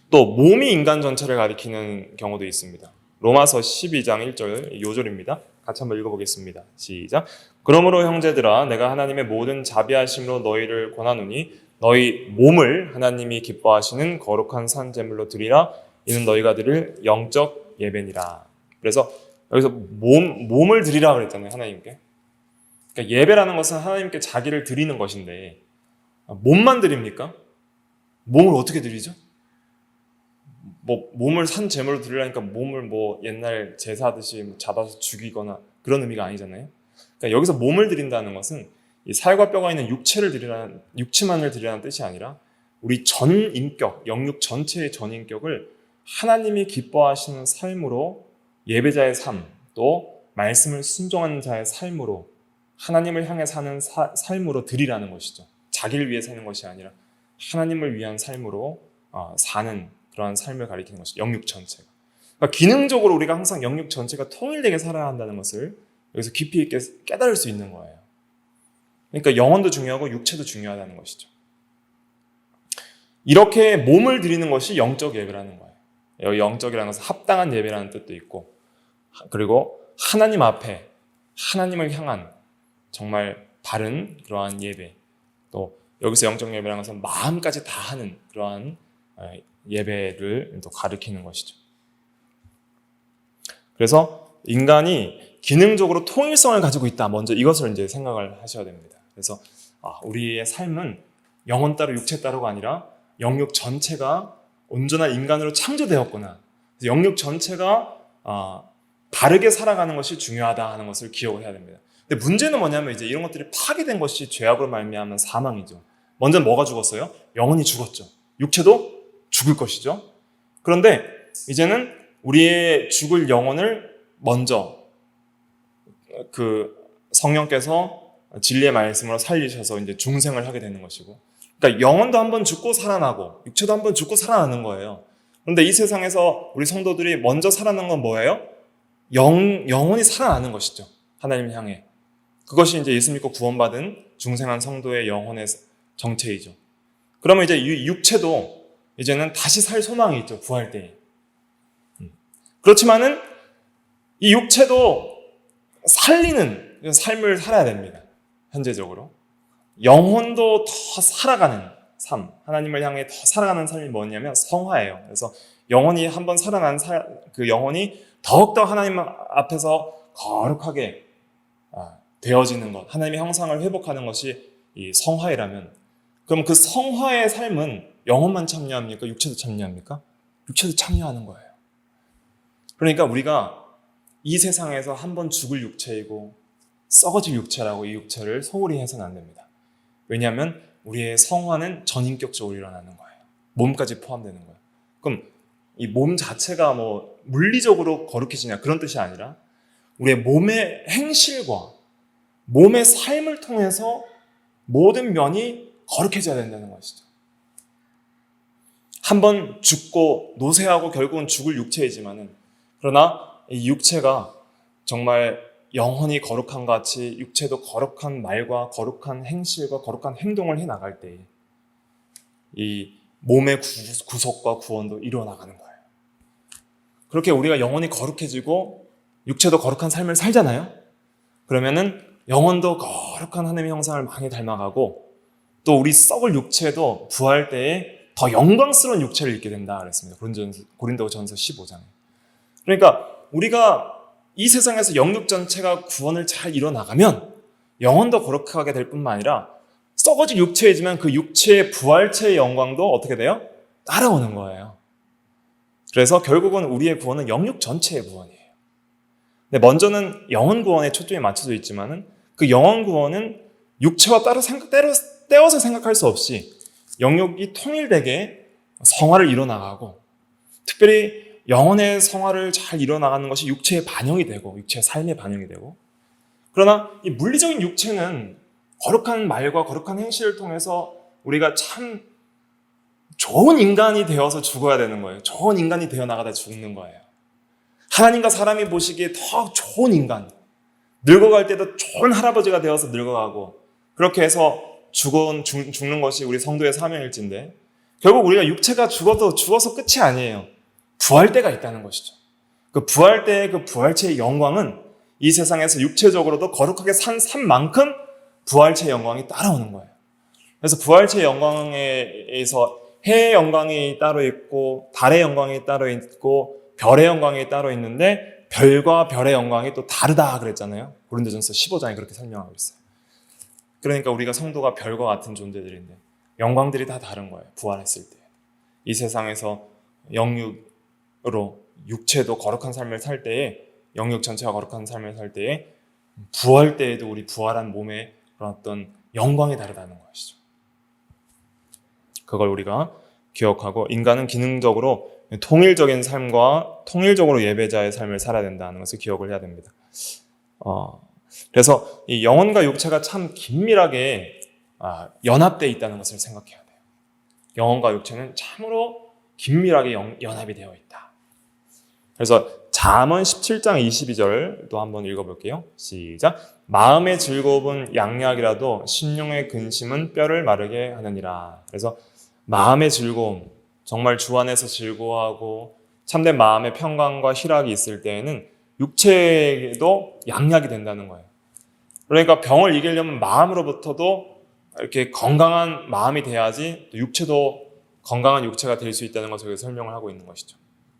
또 몸이 인간 전체를 가리키는 경우도 있습니다. 로마서 12장 1절 요절입니다. 같이 한번 읽어보겠습니다. 시작. 그러므로 형제들아 내가 하나님의 모든 자비하심으로 너희를 권하노니 너희 몸을 하나님이 기뻐하시는 거룩한 산 제물로 드리라. 이는 너희가 드릴 영적 예배니라. 그래서 여기서 몸을 드리라 그랬잖아요. 하나님께. 그러니까 예배라는 것은 하나님께 자기를 드리는 것인데, 몸만 드립니까? 몸을 어떻게 드리죠? 몸을 산 제물로 드리려니까 몸을 옛날 제사하듯이 잡아서 죽이거나 그런 의미가 아니잖아요. 그러니까 여기서 몸을 드린다는 것은 이 살과 뼈가 있는 육체만을 드리라는 뜻이 아니라 우리 전 인격, 영육 전체의 전 인격을 하나님이 기뻐하시는 삶으로, 예배자의 삶, 또 말씀을 순종하는 자의 삶으로, 하나님을 향해 사는 삶으로 드리라는 것이죠. 자기를 위해 사는 것이 아니라 하나님을 위한 삶으로 사는 그러한 삶을 가리키는 것이죠. 영육 전체가. 그러니까 기능적으로 우리가 항상 영육 전체가 통일되게 살아야 한다는 것을 여기서 깊이 있게 깨달을 수 있는 거예요. 그러니까 영혼도 중요하고 육체도 중요하다는 것이죠. 이렇게 몸을 드리는 것이 영적 예배라는 거예요. 여기 영적이라는 것은 합당한 예배라는 뜻도 있고, 그리고 하나님 앞에 하나님을 향한 정말 바른 그러한 예배, 또 여기서 영적 예배라는 것은 마음까지 다하는 그러한 예배를 또 가리키는 것이죠. 그래서 인간이 기능적으로 통일성을 가지고 있다. 먼저 이것을 이제 생각을 하셔야 됩니다. 그래서 우리의 삶은 영혼 따로 육체 따로가 아니라 영육 전체가 온전한 인간으로 창조되었구나. 그래서 영육 전체가 바르게 살아가는 것이 중요하다 하는 것을 기억을 해야 됩니다. 근데 문제는 뭐냐면 이제 이런 것들이 파괴된 것이 죄악으로 말미암은 사망이죠. 먼저 뭐가 죽었어요? 영혼이 죽었죠. 육체도 죽을 것이죠. 그런데 이제는 우리의 죽을 영혼을 먼저 성령께서 진리의 말씀으로 살리셔서 이제 중생을 하게 되는 것이고, 그러니까 영혼도 한번 죽고 살아나고 육체도 한번 죽고 살아나는 거예요. 그런데 이 세상에서 우리 성도들이 먼저 살아나는 건 뭐예요? 영혼이 살아나는 것이죠. 하나님을 향해. 그것이 이제 예수 믿고 구원받은 중생한 성도의 영혼의 정체이죠. 그러면 이제 육체도 이제는 다시 살 소망이 있죠. 구할 때에. 그렇지만은 이 육체도 살리는 삶을 살아야 됩니다. 현재적으로. 영혼도 더 살아가는 삶, 하나님을 향해 더 살아가는 삶이 뭐냐면 성화예요. 그래서 영혼이 한번 살아난 그 영혼이 더욱더 하나님 앞에서 거룩하게 되어지는 것, 하나님의 형상을 회복하는 것이 이 성화이라면, 그럼 그 성화의 삶은 영혼만 참여합니까? 육체도 참여합니까? 육체도 참여하는 거예요. 그러니까 우리가 이 세상에서 한 번 죽을 육체이고 썩어질 육체라고 이 육체를 소홀히 해서는 안 됩니다. 왜냐하면 우리의 성화는 전인격적으로 일어나는 거예요. 몸까지 포함되는 거예요. 그럼 이 몸 자체가 뭐 물리적으로 거룩해지냐 그런 뜻이 아니라 우리의 몸의 행실과 몸의 삶을 통해서 모든 면이 거룩해져야 된다는 것이죠. 한번 죽고 노쇠하고 결국은 죽을 육체이지만은 그러나 이 육체가 정말 영혼이 거룩한 것 같이 육체도 거룩한 말과 거룩한 행실과 거룩한 행동을 해나갈 때 이 몸의 구속과 구원도 이루어나가는 거예요. 그렇게 우리가 영혼이 거룩해지고 육체도 거룩한 삶을 살잖아요. 그러면은 영혼도 거룩한 하나님의 형상을 많이 닮아가고 또 우리 썩을 육체도 부활 때에 더 영광스러운 육체를 입게 된다 그랬습니다. 고린도전서 15장에. 그러니까 우리가 이 세상에서 영육 전체가 구원을 잘 이뤄나가면 영혼도 거룩하게 될 뿐만 아니라 썩어질 육체이지만 그 육체의 부활체의 영광도 어떻게 돼요? 따라오는 거예요. 그래서 결국은 우리의 구원은 영육 전체의 구원이에요. 근데 먼저는 영혼 구원에 초점이 맞춰져 있지만은 그 영혼 구원은 육체와 따로 떼어서 생각할 수 없이 영육이 통일되게 성화를 이뤄나가고 특별히 영혼의 성화를 잘 이뤄나가는 것이 육체의 반영이 되고 육체의 삶의 반영이 되고 그러나 이 물리적인 육체는 거룩한 말과 거룩한 행실을 통해서 우리가 참 좋은 인간이 되어서 죽어야 되는 거예요. 좋은 인간이 되어 나가다 죽는 거예요. 하나님과 사람이 보시기에 더 좋은 인간, 늙어갈 때도 좋은 할아버지가 되어서 늙어가고 그렇게 해서 죽는 것이 우리 성도의 사명일진데 결국 우리가 육체가 죽어서 끝이 아니에요. 부활 때가 있다는 것이죠. 그 부활 때의 그 부활체의 영광은 이 세상에서 육체적으로도 거룩하게 산 만큼 부활체의 영광이 따라오는 거예요. 그래서 부활체의 영광에서 해의 영광이 따로 있고 달의 영광이 따로 있고 별의 영광이 따로 있는데 별과 별의 영광이 또 다르다 그랬잖아요. 고린도전서 15장에 그렇게 설명하고 있어요. 그러니까 우리가 성도가 별과 같은 존재들인데 영광들이 다 다른 거예요. 부활했을 때. 이 세상에서 영육으로 육체도 거룩한 삶을 살 때에 영육 전체가 거룩한 삶을 살 때에 부활 때에도 우리 부활한 몸의 그런 어떤 영광이 다르다는 것이죠. 그걸 우리가 기억하고 인간은 기능적으로 통일적인 삶과 통일적으로 예배자의 삶을 살아야 된다는 것을 기억을 해야 됩니다. 그래서 이 영혼과 육체가 참 긴밀하게 연합되어 있다는 것을 생각해야 돼요. 영혼과 육체는 참으로 긴밀하게 연합이 되어 있다. 그래서 잠언 17장 22절도 한번 읽어볼게요. 시작. 마음의 즐거움은 양약이라도 심령의 근심은 뼈를 마르게 하느니라. 그래서 마음의 즐거움, 정말 주 안에서 즐거워하고 참된 마음의 평강과 희락이 있을 때에는 육체에도 양약이 된다는 거예요. 그러니까 병을 이기려면 마음으로부터도 이렇게 건강한 마음이 돼야지 육체도 건강한 육체가 될 수 있다는 것을 설명을 하고 있는 것이죠.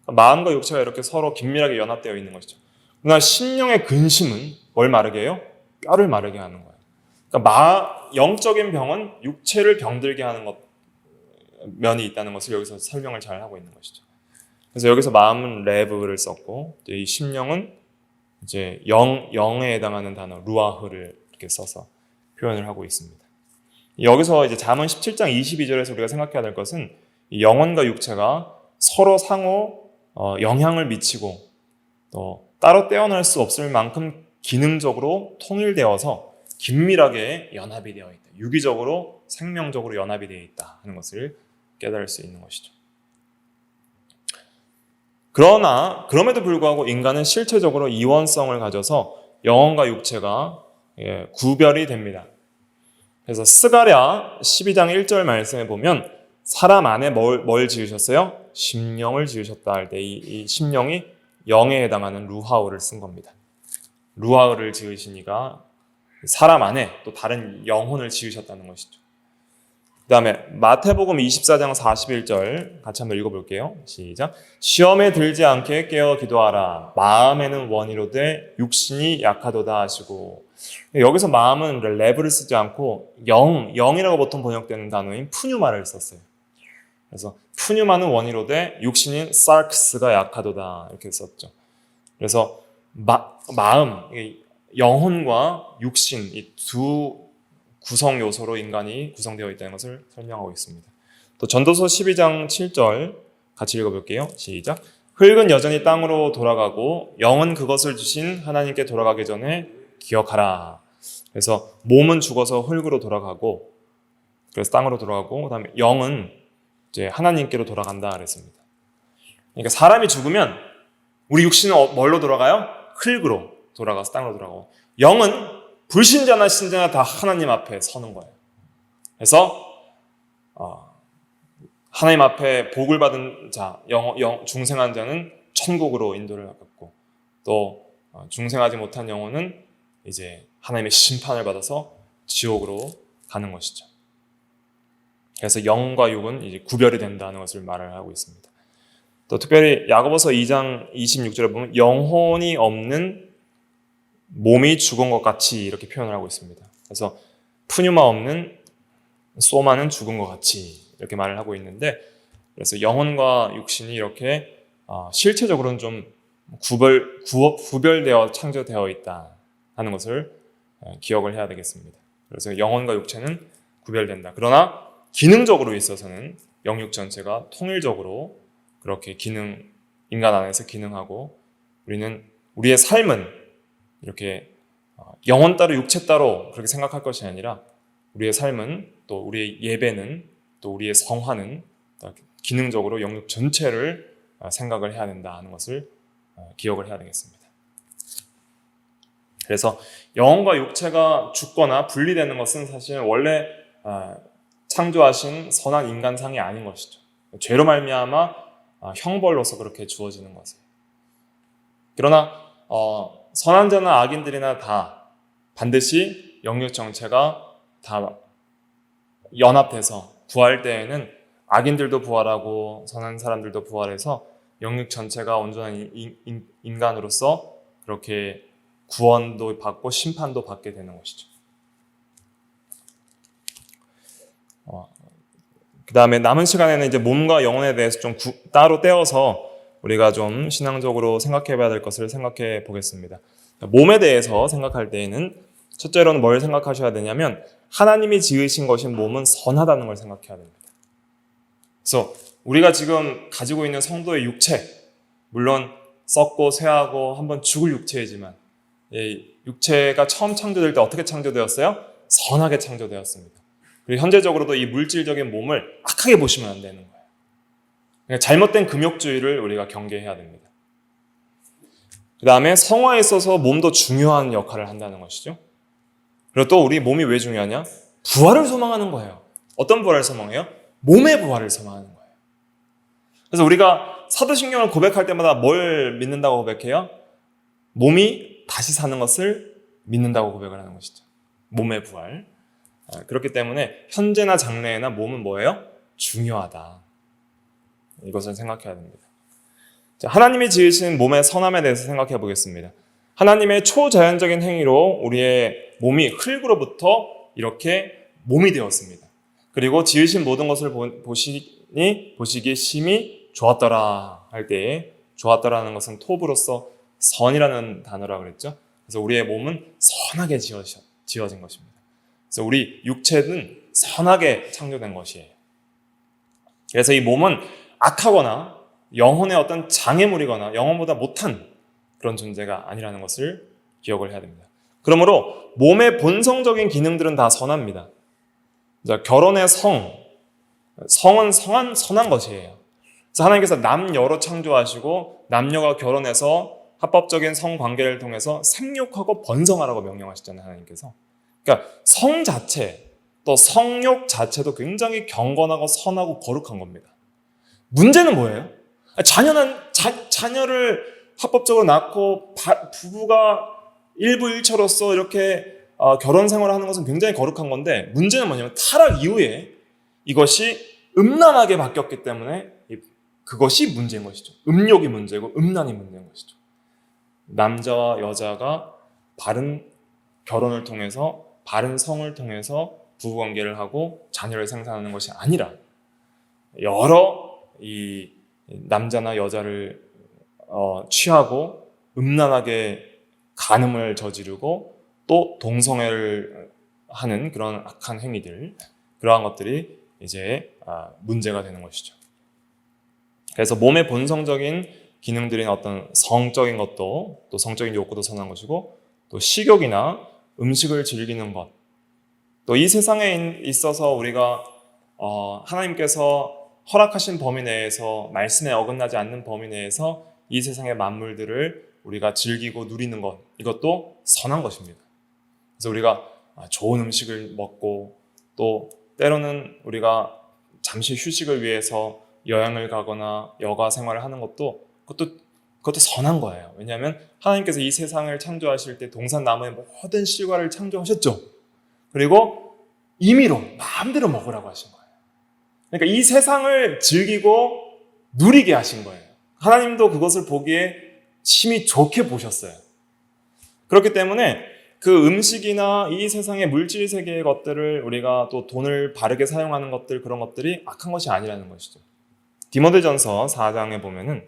마음과 육체가 이렇게 서로 긴밀하게 연합되어 있는 것이죠. 그러나 심령의 근심은 뭘 마르게 해요? 뼈를 마르게 하는 거예요. 그러니까 영적인 병은 육체를 병들게 하는 면이 있다는 것을 여기서 설명을 잘 하고 있는 것이죠. 그래서 여기서 마음은 레브를 썼고 이 심령은 이제 영에 해당하는 단어 루아흐를 이렇게 써서 표현을 하고 있습니다. 여기서 이제 잠언 17장 22절에서 우리가 생각해야 될 것은 이 영혼과 육체가 서로 상호 영향을 미치고 또 따로 떼어낼 수 없을 만큼 기능적으로 통일되어서 긴밀하게 연합이 되어 있다. 유기적으로 생명적으로 연합이 되어 있다 하는 것을 깨달을 수 있는 것이죠. 그러나 그럼에도 불구하고 인간은 실체적으로 이원성을 가져서 영혼과 육체가 구별이 됩니다. 그래서 스가랴 12장 1절 말씀에 보면 사람 안에 뭘 지으셨어요? 심령을 지으셨다 할 때 이 심령이 영에 해당하는 루하우를 쓴 겁니다. 루하우를 지으시니까 사람 안에 또 다른 영혼을 지으셨다는 것이죠. 그 다음에 마태복음 24장 41절 같이 한번 읽어볼게요. 시작. 시험에 들지 않게 깨어 기도하라. 마음에는 원이로되 육신이 약하도다 하시고 여기서 마음은 레브를 쓰지 않고 영이라고 보통 번역되는 단어인 푸뉴마를 썼어요. 그래서 푸뉴마는 원이로되 육신인 sarx가 약하도다 이렇게 썼죠. 그래서 마음, 영혼과 육신 이 두 구성 요소로 인간이 구성되어 있다는 것을 설명하고 있습니다. 또 전도서 12장 7절 같이 읽어볼게요. 시작. 흙은 여전히 땅으로 돌아가고 영은 그것을 주신 하나님께 돌아가기 전에 기억하라. 그래서 몸은 죽어서 흙으로 돌아가고, 그래서 땅으로 돌아가고, 그다음에 영은 이제 하나님께로 돌아간다 그랬습니다. 그러니까 사람이 죽으면 우리 육신은 뭘로 돌아가요? 흙으로 돌아가서 땅으로 돌아가고, 영은 불신자나 신자나 다 하나님 앞에 서는 거예요. 그래서 하나님 앞에 복을 받은 자, 중생한 자는 천국으로 인도를 받고, 또 중생하지 못한 영혼은 이제 하나님의 심판을 받아서 지옥으로 가는 것이죠. 그래서 영과 육은 이제 구별이 된다는 것을 말을 하고 있습니다. 또 특별히 야고보서 2장 26절에 보면 영혼이 없는 몸이 죽은 것 같이 이렇게 표현을 하고 있습니다. 그래서 푸뉴마 없는 소마는 죽은 것 같이 이렇게 말을 하고 있는데, 그래서 영혼과 육신이 이렇게 실체적으로는 좀 구별되어 창조되어 있다 하는 것을 기억을 해야 되겠습니다. 그래서 영혼과 육체는 구별된다. 그러나 기능적으로 있어서는 영육 전체가 통일적으로 그렇게 인간 안에서 기능하고, 우리의 삶은 이렇게 영혼 따로 육체 따로 그렇게 생각할 것이 아니라, 우리의 삶은, 또 우리의 예배는, 또 우리의 성화는 기능적으로 영육 전체를 생각을 해야 된다 하는 것을 기억을 해야 되겠습니다. 그래서 영혼과 육체가 죽거나 분리되는 것은 사실 원래 창조하신 선한 인간상이 아닌 것이죠. 죄로 말미암아 형벌로서 그렇게 주어지는 것이에요. 그러나 선한 자나 악인들이나 다 반드시 영육 정체가 다 연합돼서 부활 때에는 악인들도 부활하고 선한 사람들도 부활해서 영육 전체가 온전한 인간으로서 그렇게 구원도 받고 심판도 받게 되는 것이죠. 그 다음에 남은 시간에는 이제 몸과 영혼에 대해서 좀 따로 떼어서 우리가 좀 신앙적으로 생각해 봐야 될 것을 생각해 보겠습니다. 몸에 대해서 생각할 때에는 첫째로는 뭘 생각하셔야 되냐면, 하나님이 지으신 것인 몸은 선하다는 걸 생각해야 됩니다. 그래서 우리가 지금 가지고 있는 성도의 육체, 물론 썩고 쇠하고 한번 죽을 육체이지만, 육체가 처음 창조될 때 어떻게 창조되었어요? 선하게 창조되었습니다. 그리고 현재적으로도 이 물질적인 몸을 악하게 보시면 안 되는 거예요. 그러니까 잘못된 금욕주의를 우리가 경계해야 됩니다. 그 다음에 성화에 있어서 몸도 중요한 역할을 한다는 것이죠. 그리고 또 우리 몸이 왜 중요하냐? 부활을 소망하는 거예요. 어떤 부활을 소망해요? 몸의 부활을 소망하는 거예요. 그래서 우리가 사도신경을 고백할 때마다 뭘 믿는다고 고백해요? 몸이 다시 사는 것을 믿는다고 고백을 하는 것이죠. 몸의 부활. 그렇기 때문에 현재나 장래나 몸은 뭐예요? 중요하다. 이것을 생각해야 됩니다. 자, 하나님이 지으신 몸의 선함에 대해서 생각해 보겠습니다. 하나님의 초자연적인 행위로 우리의 몸이 흙으로부터 이렇게 몸이 되었습니다. 그리고 지으신 모든 것을 보시기에 심히 좋았더라 할 때에, 좋았더라는 것은 톱으로서 선이라는 단어라고 그랬죠. 그래서 우리의 몸은 선하게 지어진 것입니다. 그래서 우리 육체는 선하게 창조된 것이에요. 그래서 이 몸은 악하거나 영혼의 어떤 장애물이거나 영혼보다 못한 그런 존재가 아니라는 것을 기억을 해야 됩니다. 그러므로 몸의 본성적인 기능들은 다 선합니다. 자, 결혼의 성은 선한 것이에요. 그래서 하나님께서 남녀로 창조하시고 남녀가 결혼해서 합법적인 성관계를 통해서 생육하고 번성하라고 명령하셨잖아요, 하나님께서. 그러니까 성 자체, 또 성욕 자체도 굉장히 경건하고 선하고 거룩한 겁니다. 문제는 뭐예요? 자녀를 합법적으로 낳고 부부가 일부일처로서 이렇게 결혼 생활을 하는 것은 굉장히 거룩한 건데, 문제는 뭐냐면 타락 이후에 이것이 음란하게 바뀌었기 때문에 그것이 문제인 것이죠. 음욕이 문제고 음란이 문제인 것이죠. 남자와 여자가 바른 결혼을 통해서, 바른 성을 통해서 부부관계를 하고 자녀를 생산하는 것이 아니라, 여러 이 남자나 여자를 취하고 음란하게 간음을 저지르고 또 동성애를 하는 그런 악한 행위들, 그러한 것들이 이제 문제가 되는 것이죠. 그래서 몸의 본성적인 기능들인 어떤 성적인 것도, 또 성적인 욕구도 선한 것이고, 또 식욕이나 음식을 즐기는 것, 또 이 세상에 있어서 우리가 하나님께서 허락하신 범위 내에서, 말씀에 어긋나지 않는 범위 내에서 이 세상의 만물들을 우리가 즐기고 누리는 것, 이것도 선한 것입니다. 그래서 우리가 좋은 음식을 먹고, 또 때로는 우리가 잠시 휴식을 위해서 여행을 가거나 여가 생활을 하는 그것도 선한 거예요. 왜냐하면 하나님께서 이 세상을 창조하실 때 동산나무의 모든 실과를 창조하셨죠. 그리고 임의로 마음대로 먹으라고 하신 거예요. 그러니까 이 세상을 즐기고 누리게 하신 거예요. 하나님도 그것을 보기에 심히 좋게 보셨어요. 그렇기 때문에 그 음식이나 이 세상의 물질 세계의 것들을 우리가 또 돈을 바르게 사용하는 것들, 그런 것들이 악한 것이 아니라는 것이죠. 디모데전서 4장에 보면은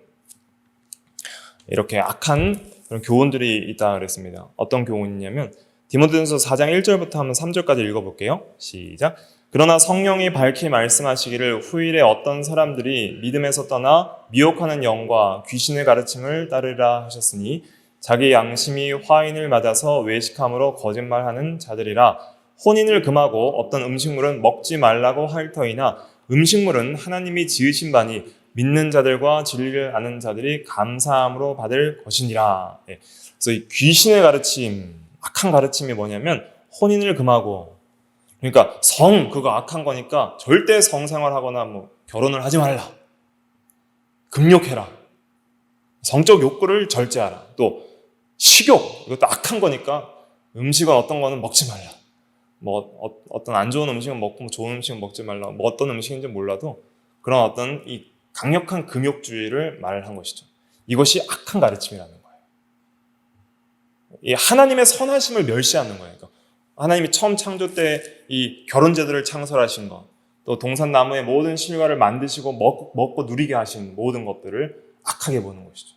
이렇게 악한 그런 교훈들이 있다 그랬습니다. 어떤 교훈이냐면 디모데전서 4장 1절부터 한번 3절까지 읽어볼게요. 시작. 그러나 성령이 밝히 말씀하시기를 후일에 어떤 사람들이 믿음에서 떠나 미혹하는 영과 귀신의 가르침을 따르라 하셨으니 자기 양심이 화인을 맞아서 외식함으로 거짓말하는 자들이라. 혼인을 금하고 어떤 음식물은 먹지 말라고 할 터이나 음식물은 하나님이 지으신 바니 믿는 자들과 진리를 아는 자들이 감사함으로 받을 것이니라. 그래서 이 귀신의 가르침, 악한 가르침이 뭐냐면 혼인을 금하고, 그러니까 그거 악한 거니까 절대 성생활하거나 결혼을 하지 말라. 금욕해라. 성적 욕구를 절제하라. 또 식욕, 이것도 악한 거니까 음식은 어떤 거는 먹지 말라. 어떤 안 좋은 음식은 먹고 좋은 음식은 먹지 말라. 어떤 음식인지 몰라도 그런 어떤 이 강력한 금욕주의를 말한 것이죠. 이것이 악한 가르침이라는 거예요. 이 하나님의 선하심을 멸시하는 거예요. 그러니까 하나님이 처음 창조 때 이 결혼제도를 창설하신 것, 또 동산나무의 모든 실과를 만드시고 먹고 누리게 하신 모든 것들을 악하게 보는 것이죠.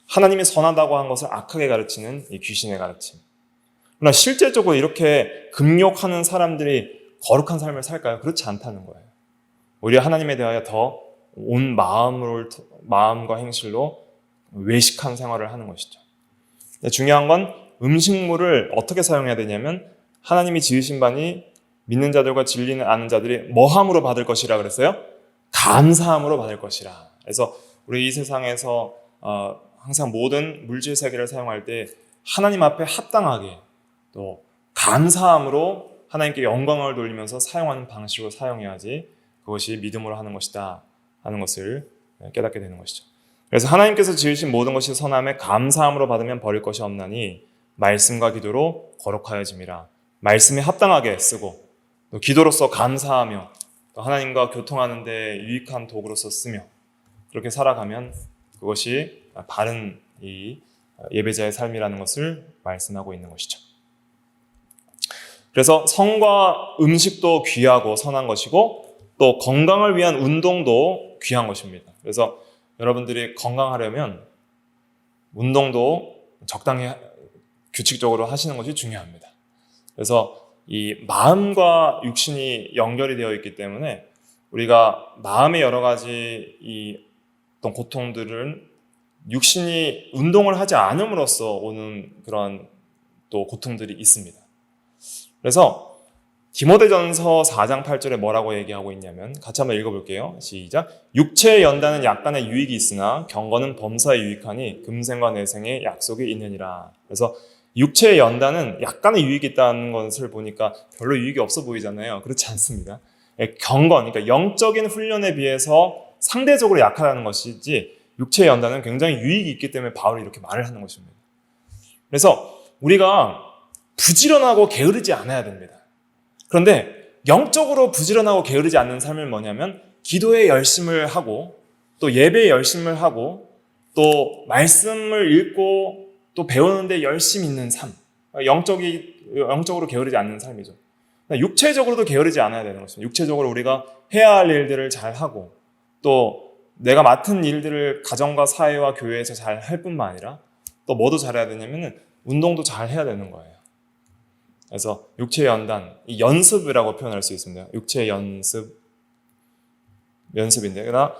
하나님이 선하다고 한 것을 악하게 가르치는 이 귀신의 가르침. 그러나 실제적으로 이렇게 금욕하는 사람들이 거룩한 삶을 살까요? 그렇지 않다는 거예요. 오히려 하나님에 대하여 더 온 마음과 행실로 외식한 생활을 하는 것이죠. 중요한 건 음식물을 어떻게 사용해야 되냐면 하나님이 지으신 바니 믿는 자들과 진리는 아는 자들이 뭐함으로 받을 것이라 그랬어요? 감사함으로 받을 것이라. 그래서 우리 이 세상에서 항상 모든 물질 세계를 사용할 때 하나님 앞에 합당하게 또 감사함으로 하나님께 영광을 돌리면서 사용하는 방식으로 사용해야지 그것이 믿음으로 하는 것이다 하는 것을 깨닫게 되는 것이죠. 그래서 하나님께서 지으신 모든 것이 선함에 감사함으로 받으면 버릴 것이 없나니 말씀과 기도로 거룩하여짐이라. 말씀에 합당하게 쓰고 또 기도로서 감사하며 또 하나님과 교통하는 데 유익한 도구로서 쓰며 그렇게 살아가면 그것이 바른 이 예배자의 삶이라는 것을 말씀하고 있는 것이죠. 그래서 성과 음식도 귀하고 선한 것이고 또 건강을 위한 운동도 귀한 것입니다. 그래서 여러분들이 건강하려면 운동도 적당히 규칙적으로 하시는 것이 중요합니다. 그래서 이 마음과 육신이 연결이 되어 있기 때문에 우리가 마음의 여러 가지 이 어떤 고통들은 육신이 운동을 하지 않음으로써 오는 그런 또 고통들이 있습니다. 그래서 디모데전서 4장 8절에 뭐라고 얘기하고 있냐면 같이 한번 읽어볼게요. 시작. 육체의 연단은 약간의 유익이 있으나 경건은 범사에 유익하니 금생과 내생에 약속이 있느니라. 그래서 육체의 연단은 약간의 유익이 있다는 것을 보니까 별로 유익이 없어 보이잖아요. 그렇지 않습니다. 경건, 그러니까 영적인 훈련에 비해서 상대적으로 약하다는 것이지 육체의 연단은 굉장히 유익이 있기 때문에 바울이 이렇게 말을 하는 것입니다. 그래서 우리가 부지런하고 게으르지 않아야 됩니다. 그런데 영적으로 부지런하고 게으르지 않는 삶은 뭐냐면 기도에 열심을 하고 또 예배에 열심을 하고 또 말씀을 읽고 또 배우는데 열심히 있는 삶. 영적으로 게으르지 않는 삶이죠. 육체적으로도 게으르지 않아야 되는 것입니다. 육체적으로 우리가 해야 할 일들을 잘 하고 또 내가 맡은 일들을 가정과 사회와 교회에서 잘 할 뿐만 아니라 또 뭐도 잘해야 되냐면은 운동도 잘 해야 되는 거예요. 그래서 육체 연단, 이 연습이라고 표현할 수 있습니다. 육체 연습인데, 그러나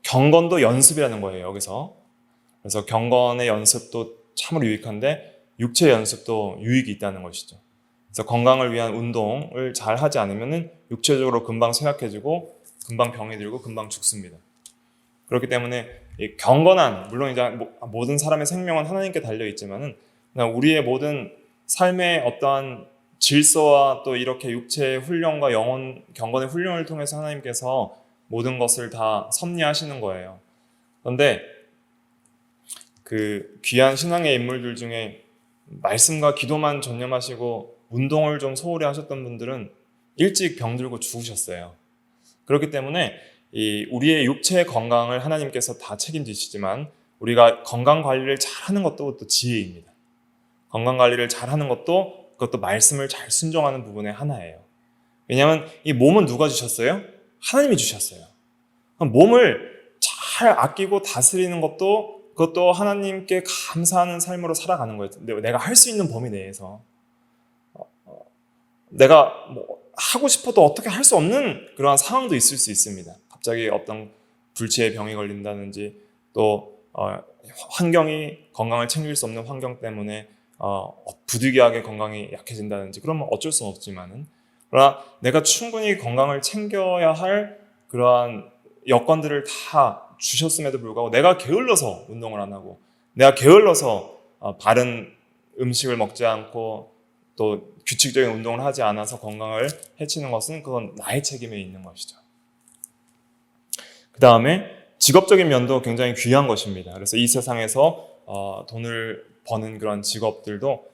경건도 연습이라는 거예요, 여기서. 그래서 경건의 연습도 참으로 유익한데 육체 연습도 유익이 있다는 것이죠. 그래서 건강을 위한 운동을 잘 하지 않으면 육체적으로 금방 쇠약해지고 금방 병이 들고 금방 죽습니다. 그렇기 때문에 이 경건한, 물론 이제 모든 사람의 생명은 하나님께 달려 있지만은 우리의 모든 삶의 어떠한 질서와 또 이렇게 육체의 훈련과 영혼 경건의 훈련을 통해서 하나님께서 모든 것을 다 섭리하시는 거예요. 그런데 그 귀한 신앙의 인물들 중에 말씀과 기도만 전념하시고 운동을 좀 소홀히 하셨던 분들은 일찍 병들고 죽으셨어요. 그렇기 때문에 우리의 육체의 건강을 하나님께서 다 책임지시지만 우리가 건강 관리를 잘하는 것도 또 지혜입니다. 건강 관리를 잘하는 것도 그것도 말씀을 잘 순종하는 부분의 하나예요. 왜냐하면 이 몸은 누가 주셨어요? 하나님이 주셨어요. 몸을 잘 아끼고 다스리는 것도 그것도 하나님께 감사하는 삶으로 살아가는 거예요. 내가 할 수 있는 범위 내에서 내가 하고 싶어도 어떻게 할 수 없는 그러한 상황도 있을 수 있습니다. 갑자기 어떤 불치의 병이 걸린다든지 또 환경이 건강을 챙길 수 없는 환경 때문에 부득이하게 건강이 약해진다든지 그러면 어쩔 수는 없지만은 그러나 내가 충분히 건강을 챙겨야 할 그러한 여건들을 다 주셨음에도 불구하고 내가 게을러서 운동을 안 하고 내가 게을러서 바른 음식을 먹지 않고 또 규칙적인 운동을 하지 않아서 건강을 해치는 것은 그건 나의 책임에 있는 것이죠. 그 다음에 직업적인 면도 굉장히 귀한 것입니다. 그래서 이 세상에서 돈을 버는 그런 직업들도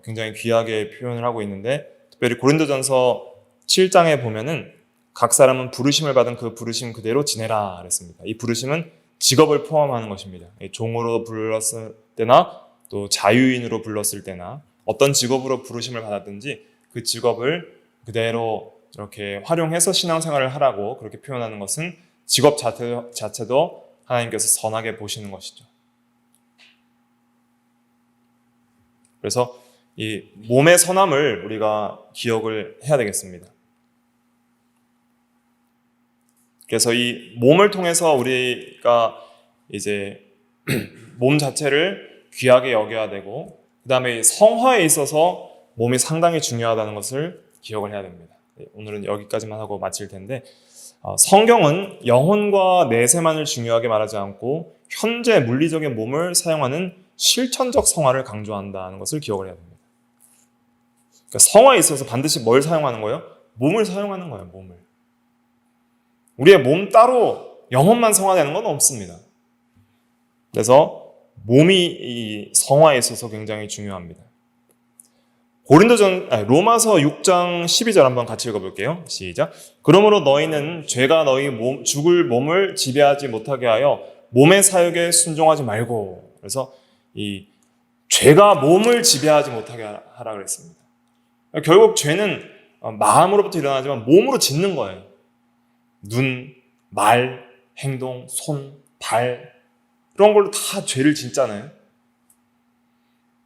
굉장히 귀하게 표현을 하고 있는데 특별히 고린도전서 7장에 보면은 각 사람은 부르심을 받은 그 부르심 그대로 지내라 그랬습니다. 이 부르심은 직업을 포함하는 것입니다. 종으로 불렀을 때나 또 자유인으로 불렀을 때나 어떤 직업으로 부르심을 받았든지 그 직업을 그대로 이렇게 활용해서 신앙생활을 하라고 그렇게 표현하는 것은 직업 자체도 하나님께서 선하게 보시는 것이죠. 그래서 이 몸의 선함을 우리가 기억을 해야 되겠습니다. 그래서 이 몸을 통해서 우리가 이제 몸 자체를 귀하게 여겨야 되고 그 다음에 성화에 있어서 몸이 상당히 중요하다는 것을 기억을 해야 됩니다. 오늘은 여기까지만 하고 마칠 텐데 성경은 영혼과 내세만을 중요하게 말하지 않고 현재 물리적인 몸을 사용하는 실천적 성화를 강조한다는 것을 기억을 해야 됩니다. 그러니까 성화에 있어서 반드시 뭘 사용하는 거예요? 몸을 사용하는 거예요. 몸을. 우리의 몸 따로 영혼만 성화되는 건 없습니다. 그래서 몸이 이 성화에 있어서 굉장히 중요합니다. 로마서 6장 12절 한번 같이 읽어볼게요. 시작. 그러므로 너희는 죄가 너희 죽을 몸을 지배하지 못하게 하여 몸의 사욕에 순종하지 말고. 그래서 이 죄가 몸을 지배하지 못하게 하라 그랬습니다. 결국 죄는 마음으로부터 일어나지만 몸으로 짓는 거예요. 눈, 말, 행동, 손, 발 이런 걸로 다 죄를 짓잖아요.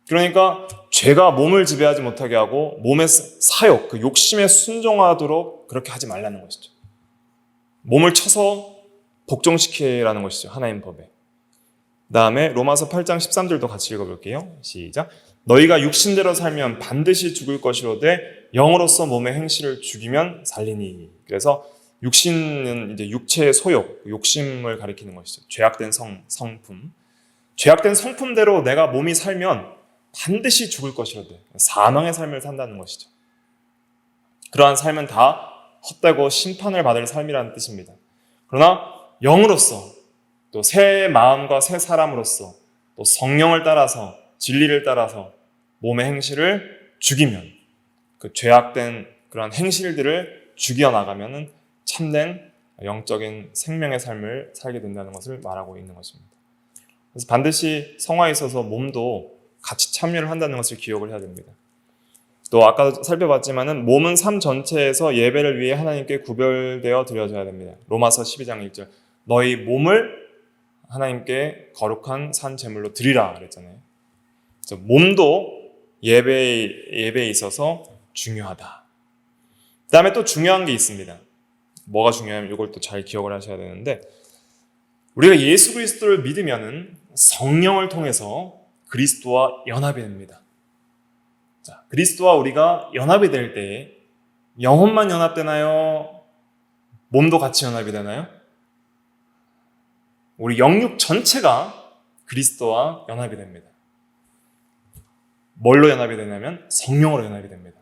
그러니까 죄가 몸을 지배하지 못하게 하고 몸의 사욕, 그 욕심에 순종하도록 그렇게 하지 말라는 것이죠. 몸을 쳐서 복종시키라는 것이죠. 하나님 법에. 그 다음에 로마서 8장 13절도 같이 읽어볼게요. 시작. 너희가 육신대로 살면 반드시 죽을 것이로되 영으로서 몸의 행실을 죽이면 살리니. 그래서 육신은 이제 육체의 소욕, 욕심을 가리키는 것이죠. 죄악된 성품. 죄악된 성품대로 내가 몸이 살면 반드시 죽을 것이로되 사망의 삶을 산다는 것이죠. 그러한 삶은 다 헛되고 심판을 받을 삶이라는 뜻입니다. 그러나 영으로서 또 새 마음과 새 사람으로서 또 성령을 따라서 진리를 따라서 몸의 행실을 죽이면 그 죄악된 그런 행실들을 죽여나가면은 참된 영적인 생명의 삶을 살게 된다는 것을 말하고 있는 것입니다. 그래서 반드시 성화에 있어서 몸도 같이 참여를 한다는 것을 기억을 해야 됩니다. 또 아까 살펴봤지만은 몸은 삶 전체에서 예배를 위해 하나님께 구별되어 드려져야 됩니다. 로마서 12장 1절. 너희 몸을 하나님께 거룩한 산 제물로 드리라 그랬잖아요. 그래서 몸도 예배에 있어서 중요하다. 그 다음에 또 중요한 게 있습니다. 뭐가 중요하면 이걸 또 잘 기억을 하셔야 되는데, 우리가 예수 그리스도를 믿으면은 성령을 통해서 그리스도와 연합이 됩니다. 자, 그리스도와 우리가 연합이 될 때 영혼만 연합되나요? 몸도 같이 연합이 되나요? 우리 영육 전체가 그리스도와 연합이 됩니다. 뭘로 연합이 되냐면 성령으로 연합이 됩니다.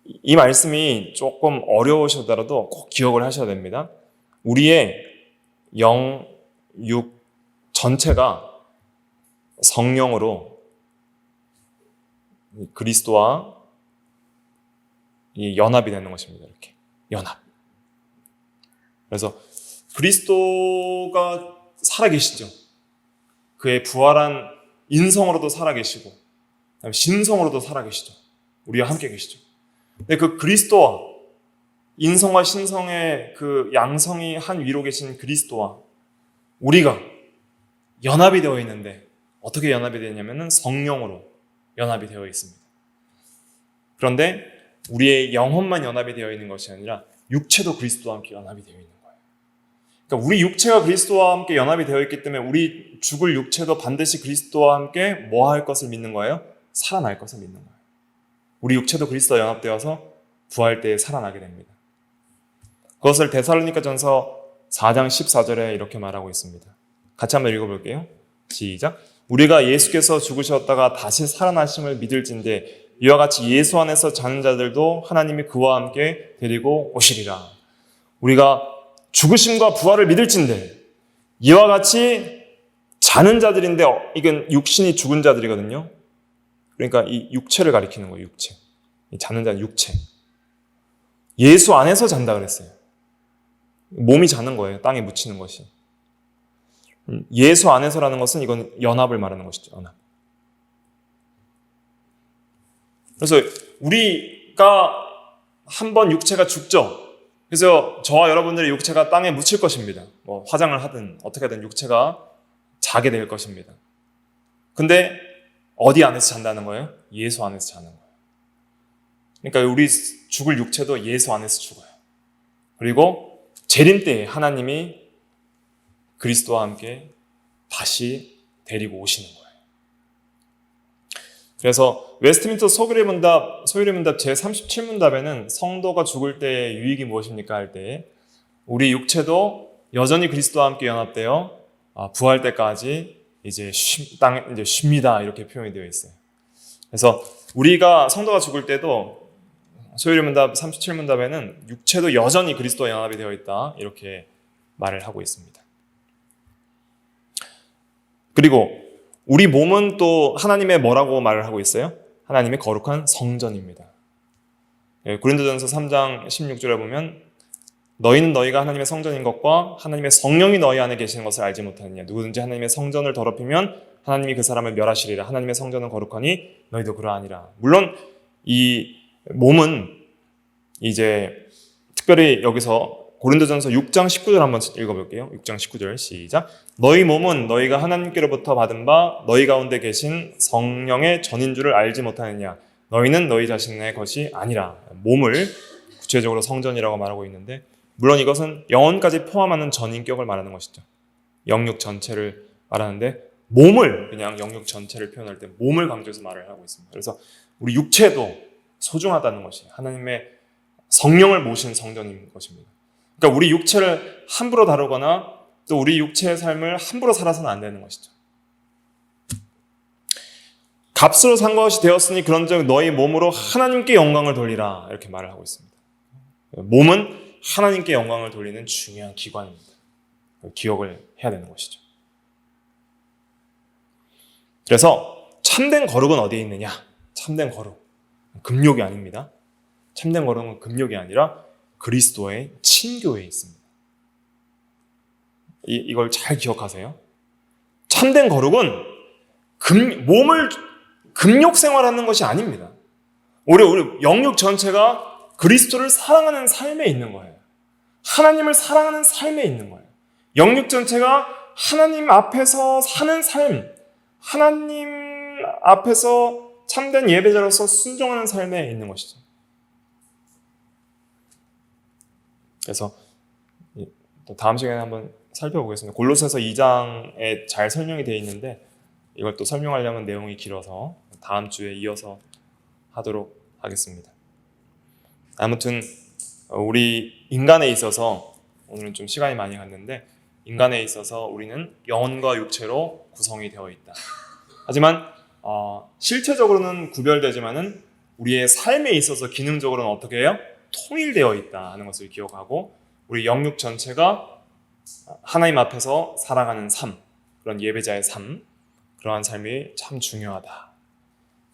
이 말씀이 조금 어려우시더라도 꼭 기억을 하셔야 됩니다. 우리의 영, 육 전체가 성령으로 그리스도와 연합이 되는 것입니다. 이렇게 연합. 그래서 그리스도가 살아계시죠. 그의 부활한 인성으로도 살아계시고 신성으로도 살아계시죠. 우리와 함께 계시죠. 근데 그 그리스도와 인성과 신성의 그 양성이 한 위로 계신 그리스도와 우리가 연합이 되어 있는데, 어떻게 연합이 되냐면은 성령으로 연합이 되어 있습니다. 그런데 우리의 영혼만 연합이 되어 있는 것이 아니라 육체도 그리스도와 함께 연합이 되어 있는 거예요. 그러니까 우리 육체가 그리스도와 함께 연합이 되어 있기 때문에 우리 죽을 육체도 반드시 그리스도와 함께 뭐 할 것을 믿는 거예요? 살아날 것을 믿는 거예요. 우리 육체도 그리스도와 연합되어서 부활 때에 살아나게 됩니다. 그것을 데살로니가전서 4장 14절에 이렇게 말하고 있습니다. 같이 한번 읽어볼게요. 시작. 우리가 예수께서 죽으셨다가 다시 살아나심을 믿을진데 이와 같이 예수 안에서 자는 자들도 하나님이 그와 함께 데리고 오시리라. 우리가 죽으심과 부활을 믿을진데 이와 같이 자는 자들인데, 이건 육신이 죽은 자들이거든요. 그러니까 이 육체를 가리키는 거예요. 육체. 이 자는 자는 육체. 예수 안에서 잔다 그랬어요. 몸이 자는 거예요. 땅에 묻히는 것이. 예수 안에서라는 것은 이건 연합을 말하는 것이죠. 연합. 그래서 우리가 한번 육체가 죽죠. 그래서 저와 여러분들의 육체가 땅에 묻힐 것입니다. 뭐 화장을 하든 어떻게 하든 육체가 자게 될 것입니다. 근데 어디 안에서 잔다는 거예요? 예수 안에서 자는 거예요. 그러니까 우리 죽을 육체도 예수 안에서 죽어요. 그리고 재림 때에 하나님이 그리스도와 함께 다시 데리고 오시는 거예요. 그래서 웨스트민스터 소유리 문답 제37문답에는 성도가 죽을 때의 유익이 무엇입니까? 할 때 우리 육체도 여전히 그리스도와 함께 연합되어 부활 때까지 이제 땅에 이제 쉽니다. 이렇게 표현이 되어 있어요. 그래서 우리가 성도가 죽을 때도 소유리 문답 37문답에는 육체도 여전히 그리스도와 연합이 되어 있다. 이렇게 말을 하고 있습니다. 그리고 우리 몸은 또 하나님의 뭐라고 말을 하고 있어요? 하나님의 거룩한 성전입니다. 고린도전서 3장 16절에 보면 너희는 너희가 하나님의 성전인 것과 하나님의 성령이 너희 안에 계시는 것을 알지 못하느냐. 누구든지 하나님의 성전을 더럽히면 하나님이 그 사람을 멸하시리라. 하나님의 성전은 거룩하니 너희도 그러하니라. 물론 이 몸은 이제 특별히 여기서 고린도전서 6장 19절 한번 읽어볼게요. 6장 19절 시작. 너희 몸은 너희가 하나님께로부터 받은 바 너희 가운데 계신 성령의 전인 줄을 알지 못하느냐. 너희는 너희 자신의 것이 아니라. 몸을 구체적으로 성전이라고 말하고 있는데, 물론 이것은 영혼까지 포함하는 전인격을 말하는 것이죠. 영육 전체를 말하는데 몸을 그냥 영육 전체를 표현할 때 몸을 강조해서 말을 하고 있습니다. 그래서 우리 육체도 소중하다는 것이 하나님의 성령을 모신 성전인 것입니다. 그러니까 우리 육체를 함부로 다루거나 또 우리 육체의 삶을 함부로 살아서는 안 되는 것이죠. 값으로 산 것이 되었으니 그런즉 너희 몸으로 하나님께 영광을 돌리라. 이렇게 말을 하고 있습니다. 몸은 하나님께 영광을 돌리는 중요한 기관입니다. 기억을 해야 되는 것이죠. 그래서 참된 거룩은 어디에 있느냐? 참된 거룩. 금욕이 아닙니다. 참된 거룩은 금욕이 아니라 그리스도의 친교에 있습니다. 이걸 잘 기억하세요. 참된 거룩은 몸을 금욕 생활하는 것이 아닙니다. 우리 영육 전체가 그리스도를 사랑하는 삶에 있는 거예요. 하나님을 사랑하는 삶에 있는 거예요. 영육 전체가 하나님 앞에서 사는 삶, 하나님 앞에서 참된 예배자로서 순종하는 삶에 있는 것이죠. 그래서 또 다음 시간에 한번 살펴보겠습니다. 골로새서 2장에 잘 설명이 되어 있는데 이걸 또 설명하려면 내용이 길어서 다음 주에 이어서 하도록 하겠습니다. 아무튼 우리 인간에 있어서 오늘은 좀 시간이 많이 갔는데 인간에 있어서 우리는 영혼과 육체로 구성이 되어 있다. 하지만 실체적으로는 구별되지만은 우리의 삶에 있어서 기능적으로는 어떻게 해요? 통일되어 있다 하는 것을 기억하고 우리 영육 전체가 하나님 앞에서 살아가는 삶, 그런 예배자의 삶, 그러한 삶이 참 중요하다.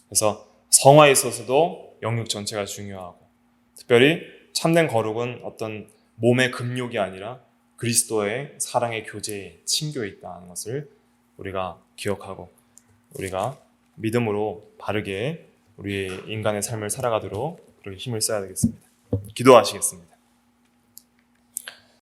그래서 성화에 있어서도 영육 전체가 중요하고 특별히 참된 거룩은 어떤 몸의 금욕이 아니라 그리스도의 사랑의 교제에 친교에 있다는 것을 우리가 기억하고 우리가 믿음으로 바르게 우리의 인간의 삶을 살아가도록 그렇게 힘을 써야 되겠습니다. 기도하시겠습니다.